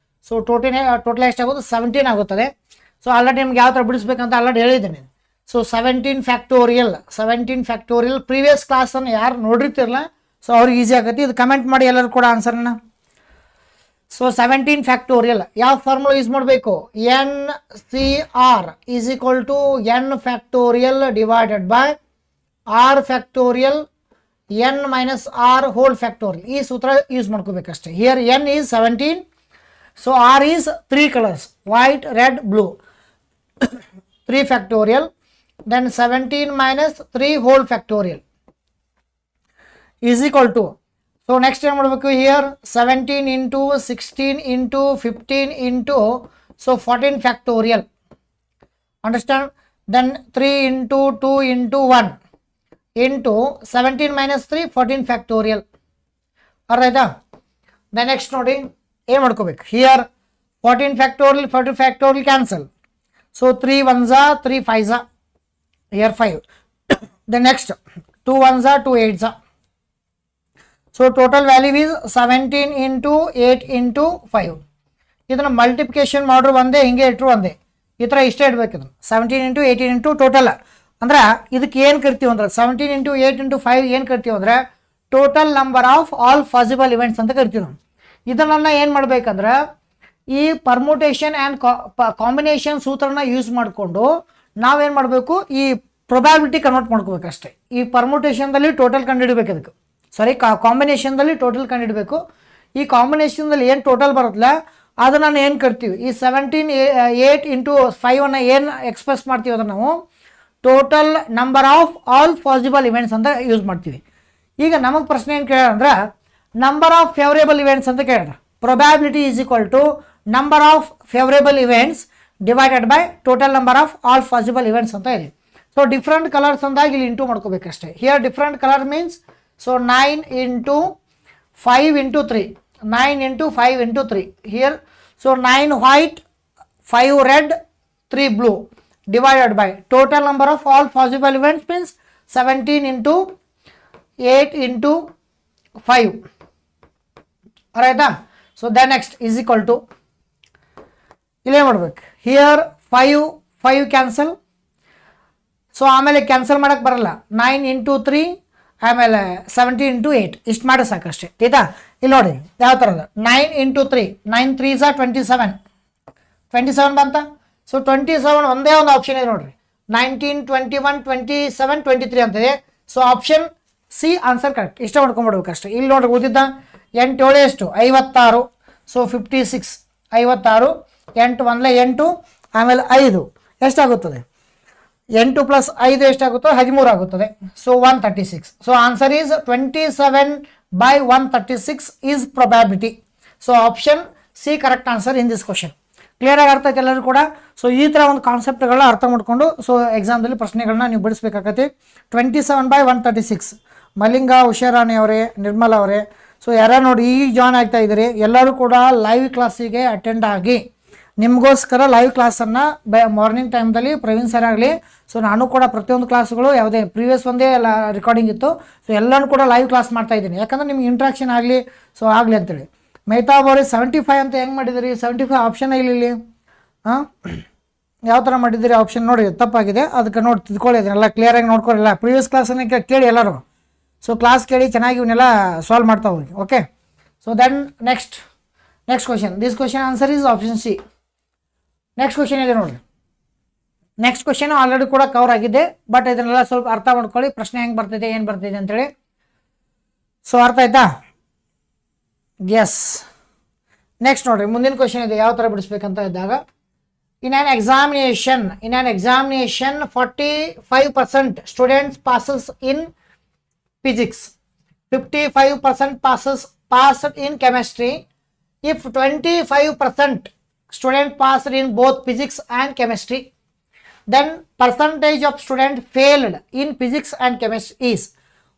ಸೊ ಟೋಟಲ್ ಎಷ್ಟಾಗೋದು 17 ಆಗುತ್ತದೆ. ಸೊ ಆಲ್ರೆಡಿ ನಿಮ್ಗೆ ಯಾವ ಥರ ಬಿಡಿಸ್ಬೇಕಂತ ಆಲ್ರೆಡಿ ಹೇಳಿದ್ದೀನಿ. ಸೊ 17 ಫ್ಯಾಕ್ಟೋರಿಯಲ್ ಪ್ರೀವಿಯಸ್ ಕ್ಲಾಸನ್ನು ಯಾರು ನೋಡಿರ್ತಿರಲ್ಲ ಸೊ ಅವ್ರಿಗೆ ಈಸಿ ಆಗುತ್ತೆ. ಇದು ಕಮೆಂಟ್ ಮಾಡಿ ಎಲ್ಲರೂ ಕೂಡ ಆನ್ಸರ್ನ. ಸೊ 17 ಫ್ಯಾಕ್ಟೋರಿಯಲ್ ಯಾವ ಫಾರ್ಮುಲಾ ಯೂಸ್ ಮಾಡಬೇಕು? N C R is equal to N factorial divided by R factorial N minus R whole factorial. ಈ ಸೂತ್ರ ಯೂಸ್ ಮಾಡ್ಕೋಬೇಕಷ್ಟೇ. Here N is 17. So R is 3 colours white red blue 3 factorial. Then 17 minus 3 whole factorial is equal to. So next ಏನು ಮಾಡಬೇಕು? Here 17 into 16 into 15 into 14 factorial. Understand? Then 3 into 2 into 1 into 17 minus 3 14 factorial. ಅರ್ಥ ಆಯ್ತಾ? Then next ನೋಡಿ ಏನು ಮಾಡ್ಕೋಬೇಕು? Here 14 factorial cancel. So 3 1s 3 5s, here 5. Then next 2 1s 2 8s. So total value is 17 into 8 into 5. ಇದನ್ನು multiplication ಮಾಡ್ರು ಒಂದೇ, ಹಿಂಗೆ ಇಟ್ಟರು ಒಂದೇ, ಈ ಥರ ಇಷ್ಟೇ ಇಡಬೇಕು. ಇದನ್ನು 17 ಇಂಟು 18 ಇಂಟು ಟೋಟಲ್ ಅಂದ್ರೆ ಇದಕ್ಕೆ ಏನು ಕರಿತೀವಿ ಅಂದ್ರೆ 17 ಇಂಟು 8 ಇಂಟು 5 ಏನು ಕರಿತೀವಿ ಅಂದರೆ total number of all possible events ಅಂತ ಕರಿತೀವಿ ನಾವು. ಇದನ್ನು ಏನು ಮಾಡಬೇಕಂದ್ರೆ ಈ ಪರ್ಮುಟೇಷನ್ ಆ್ಯಂಡ್ ಕಾಂಬಿನೇಷನ್ ಸೂತ್ರನ ಯೂಸ್ ಮಾಡಿಕೊಂಡು ನಾವೇನು ಮಾಡಬೇಕು? ಈ ಪ್ರೊಬ್ಯಾಬಿಲಿಟಿ ಕನ್ವರ್ಟ್ ಮಾಡ್ಕೋಬೇಕಷ್ಟೇ. ಈ ಪರ್ಮುಟೇಷನ್ದಲ್ಲಿ ಟೋಟಲ್ ಕಂಡುಹಿಡಬೇಕು, ಇದಕ್ಕೆ ಕಾಂಬಿನೇಷನ್ದಲ್ಲಿ ಟೋಟಲ್ ಕಂಡುಹಿಡಬೇಕು. ಈ ಕಾಂಬಿನೇಷನ್ದಲ್ಲಿ ಏನು ಟೋಟಲ್ ಬರುತ್ತಲ್ಲ ಅದನ್ನು ಏನು ಕರಿತೀವಿ? ಈ 17 8 ಇಂಟು 5 ಏನು ಎಕ್ಸ್ಪ್ರೆಸ್ ಮಾಡ್ತೀವಿ ಅದನ್ನು ನಾವು total number of all possible events ಅಂತ ಯೂಸ್ ಮಾಡ್ತೀವಿ. ಈಗ ನಮಗೆ ಪ್ರಶ್ನೆ ಏನು ಕೇಳೋಣ ಅಂದ್ರೆ ನಂಬರ್ ಆಫ್ ಫೇವರೇಬಲ್ ಇವೆಂಟ್ಸ್ ಅಂತ ಕೇಳೋಣ. Probability is equal to number of favourable events divided by total number of all possible events ಅಂತ ಇದೆ. ಸೊ ಡಿಫ್ರೆಂಟ್ ಕಲರ್ಸ್ ಅಂದಾಗ ಇಲ್ಲಿ ಇಂಟು ಮಾಡ್ಕೋಬೇಕಷ್ಟೇ. Here different colour means so 9 into 5 into 3 9 into 5 into 3 here. So 9 white 5 red 3 blue divided by total number of all possible events means 17 into 8 into 5. Alright? So then next is equal to ಇಲ್ಲಿ ಮಾಡಬೇಕು. Here 5 cancel. So ಆಮೇಲೆ cancel ಮಾಡೋಕ್ಕೆ ಬರಲ್ಲ. 9 into 3 ಆಮೇಲೆ 17 into 8 ಇಷ್ಟು ಮಾಡಿ ಸಾಕಷ್ಟೇ. ಆಯ್ತಾ? ಇಲ್ಲಿ ನೋಡಿ ಯಾವ ಥರ 9 ಇಂಟು 3 9 3s 27 ಬಂತ. ಸೊ 27 ಒಂದೇ ಒಂದು ಆಪ್ಷನ್ ಇದೆ ನೋಡ್ರಿ, 19 21 27 23 ಅಂತಿದೆ. So option C answer correct. ಇಷ್ಟ ಮಾಡ್ಕೊಂಡ್ಬಿಡ್ಬೇಕು ಅಷ್ಟೇ. ಇಲ್ಲಿ ನೋಡ್ರಿ ಉಳಿದಿದ್ದ 8 7 ಎಷ್ಟು 56. ಸೊ 56 56 8 1 8 ಆಮೇಲೆ 5 ಎಷ್ಟಾಗುತ್ತದೆ? 8 ಪ್ಲಸ್ 5 ಎಷ್ಟಾಗುತ್ತೋ 13 ಆಗುತ್ತದೆ. So 136. So answer is 27 by 136 is probability. So option C correct answer in this question. Clear ಆಗಿ ಅರ್ಥ ಆಯ್ತು ಎಲ್ಲರೂ ಕೂಡ. ಸೊ ಈ ಥರ ಒಂದು ಕಾನ್ಸೆಪ್ಟ್ಗಳನ್ನ ಅರ್ಥ ಮಾಡ್ಕೊಂಡು ಸೊ ಎಕ್ಸಾಮ್ದಲ್ಲಿ ಪ್ರಶ್ನೆಗಳನ್ನ ನೀವು ಬಿಡಿಸ್ಬೇಕಾಗತ್ತೆ. 27 by 136 ಮಲ್ಲಿಂಗ ಉಷಾರಾಣಿ ಅವರೇ, ನಿರ್ಮಲಾ ಅವರೇ, ಸೊ ಯಾರು ನೋಡಿ ಈಗ ಜಾಯ್ನ್ ಆಗ್ತಾ ಇದ್ದೀರಿ ಎಲ್ಲರೂ ಕೂಡ ಲೈವ್ ಕ್ಲಾಸಿಗೆ ಅಟೆಂಡ್ ಆಗಿ. ನಿಮಗೋಸ್ಕರ ಲೈವ್ ಕ್ಲಾಸನ್ನು ಮಾರ್ನಿಂಗ್ ಟೈಮ್ದಲ್ಲಿ ಪ್ರವೀಣ್ ಸರ್ ಆಗಲಿ, ಸೊ ನಾನು ಕೂಡ ಪ್ರತಿಯೊಂದು ಕ್ಲಾಸ್ಗಳು ಯಾವುದೇ ಪ್ರೀವಿಯಸ್ ಒಂದೇ ಎಲ್ಲ ರೆಕಾರ್ಡಿಂಗ್ ಇತ್ತು. ಸೊ ಎಲ್ಲನೂ ಕೂಡ ಲೈವ್ ಕ್ಲಾಸ್ ಮಾಡ್ತಾ ಇದ್ದೀನಿ, ಯಾಕಂದರೆ ನಿಮ್ಗೆ ಇಂಟ್ರಾಕ್ಷನ್ ಆಗಲಿ ಸೊ ಆಗಲಿ ಅಂತೇಳಿ. ಮೆಹತಾಬ್ ಅವ್ರಿಗೆ 75 ಅಂತ ಹೆಂಗೆ ಮಾಡಿದಿರಿ? 75 ಆಪ್ಷನ್ ಇಲ್ಲಿ ಹಾಂ ಯಾವ ಥರ ಮಾಡಿದ್ದೀರಿ ಆಪ್ಷನ್ ನೋಡಿ ತಪ್ಪಾಗಿದೆ. ಅದಕ್ಕೆ ನೋಡಿ ತಿದ್ಕೊಳ್ಳಿ, ಅದನ್ನೆಲ್ಲ ಕ್ಲಿಯರಾಗಿ ನೋಡ್ಕೊಳ್ಳಿಲ್ಲ. ಪ್ರೀವಿಯಸ್ ಕ್ಲಾಸನ್ನು ಕೇಳಿ ಎಲ್ಲರೂ. ಸೊ ಕ್ಲಾಸ್ ಕೇಳಿ ಚೆನ್ನಾಗಿ ಇವನ್ನೆಲ್ಲ ಸಾಲ್ವ್ ಮಾಡ್ತಾ ಹೋಗಿ. Okay. So then next question. This question answer is option C. Next question ಇದೆ ನೋಡಿರಿ. ನೆಕ್ಸ್ಟ್ ಕ್ವಶನ್ ಆಲ್ರೆಡಿ ಕೂಡ ಕವರ್ ಆಗಿದೆ, ಬಟ್ ಇದನ್ನೆಲ್ಲ ಸ್ವಲ್ಪ ಅರ್ಥ ಮಾಡ್ಕೊಳ್ಳಿ. ಪ್ರಶ್ನೆ ಹೆಂಗೆ ಬರ್ತಿದೆ ಏನು ಬರ್ತಿದೆ ಅಂತೇಳಿ. ಸೊ ಅರ್ಥ ಆಯ್ತಾ? ಎಸ್. ನೆಕ್ಸ್ಟ್ ನೋಡ್ರಿ ಮುಂದಿನ ಕ್ವಶನ್ ಇದೆ ಯಾವ ಥರ ಬಿಡಿಸ್ಬೇಕಂತ ಇದ್ದಾಗ, in an examination 45% students passes in physics, 55% passed in chemistry. If 25% student passed in both physics and chemistry, then percentage of student failed in physics and chemistry is.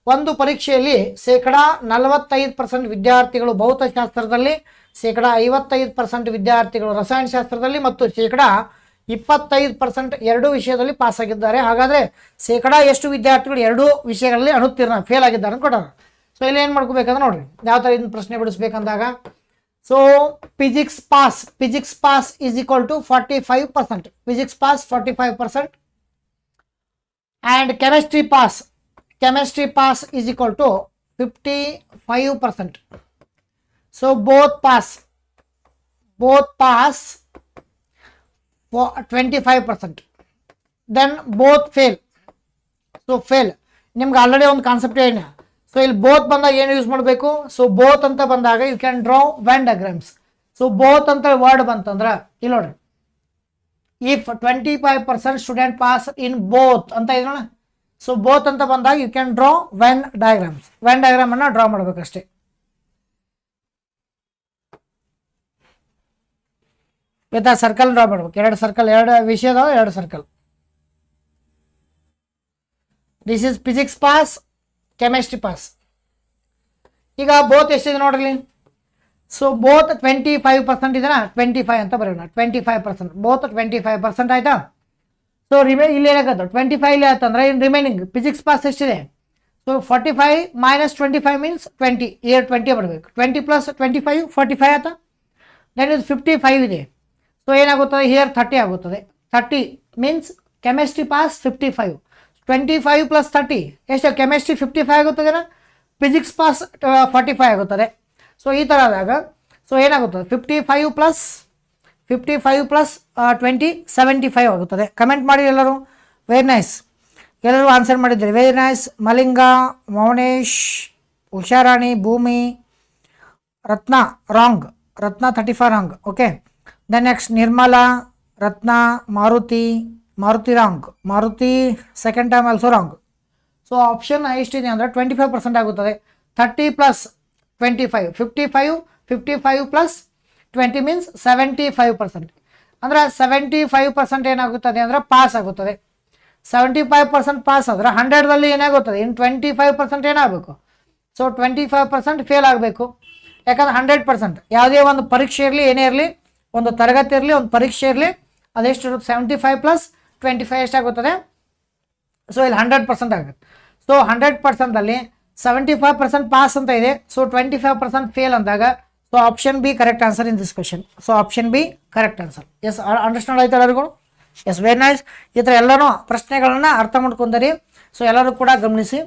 ಒಂದು ಪರೀಕ್ಷೆಯಲ್ಲಿ 45% ವಿದ್ಯಾರ್ಥಿಗಳು ಭೌತಶಾಸ್ತ್ರದಲ್ಲಿ, 55% ವಿದ್ಯಾರ್ಥಿಗಳು ರಸಾಯನಶಾಸ್ತ್ರದಲ್ಲಿ ಮತ್ತು 25% ಎರಡೂ ವಿಷಯದಲ್ಲಿ ಪಾಸ್ ಆಗಿದ್ದಾರೆ. ಹಾಗಾದರೆ ಎಷ್ಟು ವಿದ್ಯಾರ್ಥಿಗಳು ಎರಡೂ ವಿಷಯಗಳಲ್ಲಿ ಅನುತ್ತೀರ್ಣ ಫೇಲ್ ಆಗಿದ್ದಾರೆ ಅಂತ ಕೊಟ್ಟಾರೆ. ಸೊ ಇಲ್ಲಿ ಏನು ಮಾಡ್ಕೋಬೇಕಂದ್ರೆ ನೋಡ್ರಿ ಯಾವ ಥರ ಇದನ್ನ ಪ್ರಶ್ನೆ ಬಿಡಿಸ್ಬೇಕಂದಾಗ, so physics pass is equal to 45%. Physics pass 45%. And chemistry pass is equal to 55%. So both pass for 25%. Then both fail. So fail. ನಿಮ್ಗೆ ಆಲ್ರೆಡಿ ಒಂದು ಕಾನ್ಸೆಪ್ಟ್ ಏನು. ಸೊ ಇಲ್ಲಿ ಬೋತ್ ಬಂದಾಗ ಏನು ಯೂಸ್ ಮಾಡಬೇಕು. ಸೊ ಬೋತ್ ಅಂತ ಬಂದಾಗ you can draw Venn diagrams. So both ಅಂತ ವರ್ಡ್ ಬಂತಂದ್ರೆ ಇಲ್ಲಿ ನೋಡ್ರಿ, if 25% student pass in both ಅಂತ ಇದ್ರೋಣ. ಸೊ ಬೋತ್ ಅಂತ ಬಂದಾಗ you can draw Venn diagrams. Venn diagram ಅನ್ನ ಡ್ರಾ ಮಾಡ್ಬೇಕಷ್ಟೇ. ಇವತ್ತ ಸರ್ಕಲ್ ಡ್ರಾ ಮಾಡ್ಬೇಕು. ಎರಡು ಸರ್ಕಲ್, ಎರಡು ವಿಷಯದ ಎರಡು circle. This is physics pass, chemistry pass. ಈಗ ಬೋತ್ ಎಷ್ಟಿದೆ ನೋಡ್ರಿ. ಸೊ ಬೋತ್ 25% ಇದೆನಾ, 25 ಅಂತ ಬರೋಣ. 25% ಬೋತ್ 25% ಆಯ್ತಾ. ಸೊ ಇಲ್ಲಿ ಏನಾಗುತ್ತೆ 25 ಇಲ್ಲಿ ಆಯ್ತಂದ್ರೆ ಇನ್ ರಿಮೈನಿಂಗ್ ಫಿಸಿಕ್ಸ್ ಪಾಸ್ ಎಷ್ಟಿದೆ. So 45 - 25 means 20. 20 ಬರಬೇಕು. 20 + 25 45 ಆಯ್ತಾ. ದೆನ್ ಇದು 55 ಇದೆ. ಸೊ ಏನಾಗುತ್ತದೆ ಹಿಯರ್ 30 ಆಗುತ್ತದೆ. 30 ಮೀನ್ಸ್ ಕೆಮಿಸ್ಟ್ರಿ ಪಾಸ್ 55. 25 + 30 ಎಷ್ಟು, ಕೆಮಿಸ್ಟ್ರಿ 55 ಆಗುತ್ತದೇನಾ, ಫಿಸಿಕ್ಸ್ ಪಾಸ್ 45 ಆಗುತ್ತದೆ. ಸೊ ಈ ಥರ ಆದಾಗ ಸೊ ಏನಾಗುತ್ತದೆ 55 + 20 75 ಆಗುತ್ತದೆ. ಕಮೆಂಟ್ ಮಾಡಿ ಎಲ್ಲರೂ. ವೆರಿ ನೈಸ್, ಎಲ್ಲರೂ ಆನ್ಸರ್ ಮಾಡಿದ್ದೀರಿ. Very nice. Malinga, Mounesh, Usharani, Bhumi, Ratna wrong. Ratna 35 wrong. Okay. Then next Nirmala, Ratna, Maruti wrong. Maruti second time also wrong. So option ಎಷ್ಟಿದೆ ಅಂದರೆ 25% ಆಗುತ್ತದೆ. 30 + 25 55 + 20 ಮೀನ್ಸ್ 75%. ಅಂದರೆ 75% ಏನಾಗುತ್ತದೆ ಅಂದರೆ ಪಾಸ್ ಆಗುತ್ತದೆ. 75% ಪಾಸ್ ಆದರೆ 100ರಲ್ಲಿ ಏನಾಗುತ್ತದೆ, ಇನ್ನು 25% ಏನಾಗಬೇಕು. ಸೊ 25% ಫೇಲ್ ಆಗಬೇಕು. ಯಾಕಂದ್ರೆ 100% ಯಾವುದೇ ಒಂದು ಪರೀಕ್ಷೆ ಇರಲಿ, ಏನೇ ಇರಲಿ, ಒಂದು ತರಗತಿ ಇರಲಿ, ಒಂದು ಪರೀಕ್ಷೆ ಇರಲಿ, ಅದೆಷ್ಟು 75 + 25 ಎಷ್ಟಾಗುತ್ತದೆ. ಸೊ ಇಲ್ಲಿ 100% ಆಗುತ್ತೆ. ಸೊ 100%ಅಲ್ಲಿ 75% ಪಾಸ್ ಅಂತ ಇದೆ. ಸೊ 25% ಫೇಲ್ ಅಂದಾಗ so option B correct answer in this question. So option B correct answer. Yes, understand ಆಯ್ತು ಎಲ್ಲರಿಗೂ. Yes, very nice. ಈ ಥರ ಎಲ್ಲರೂ ಪ್ರಶ್ನೆಗಳನ್ನು ಅರ್ಥ ಮಾಡ್ಕೊಂಡರಿ. ಸೊ ಎಲ್ಲರೂ ಕೂಡ ಗಮನಿಸಿ.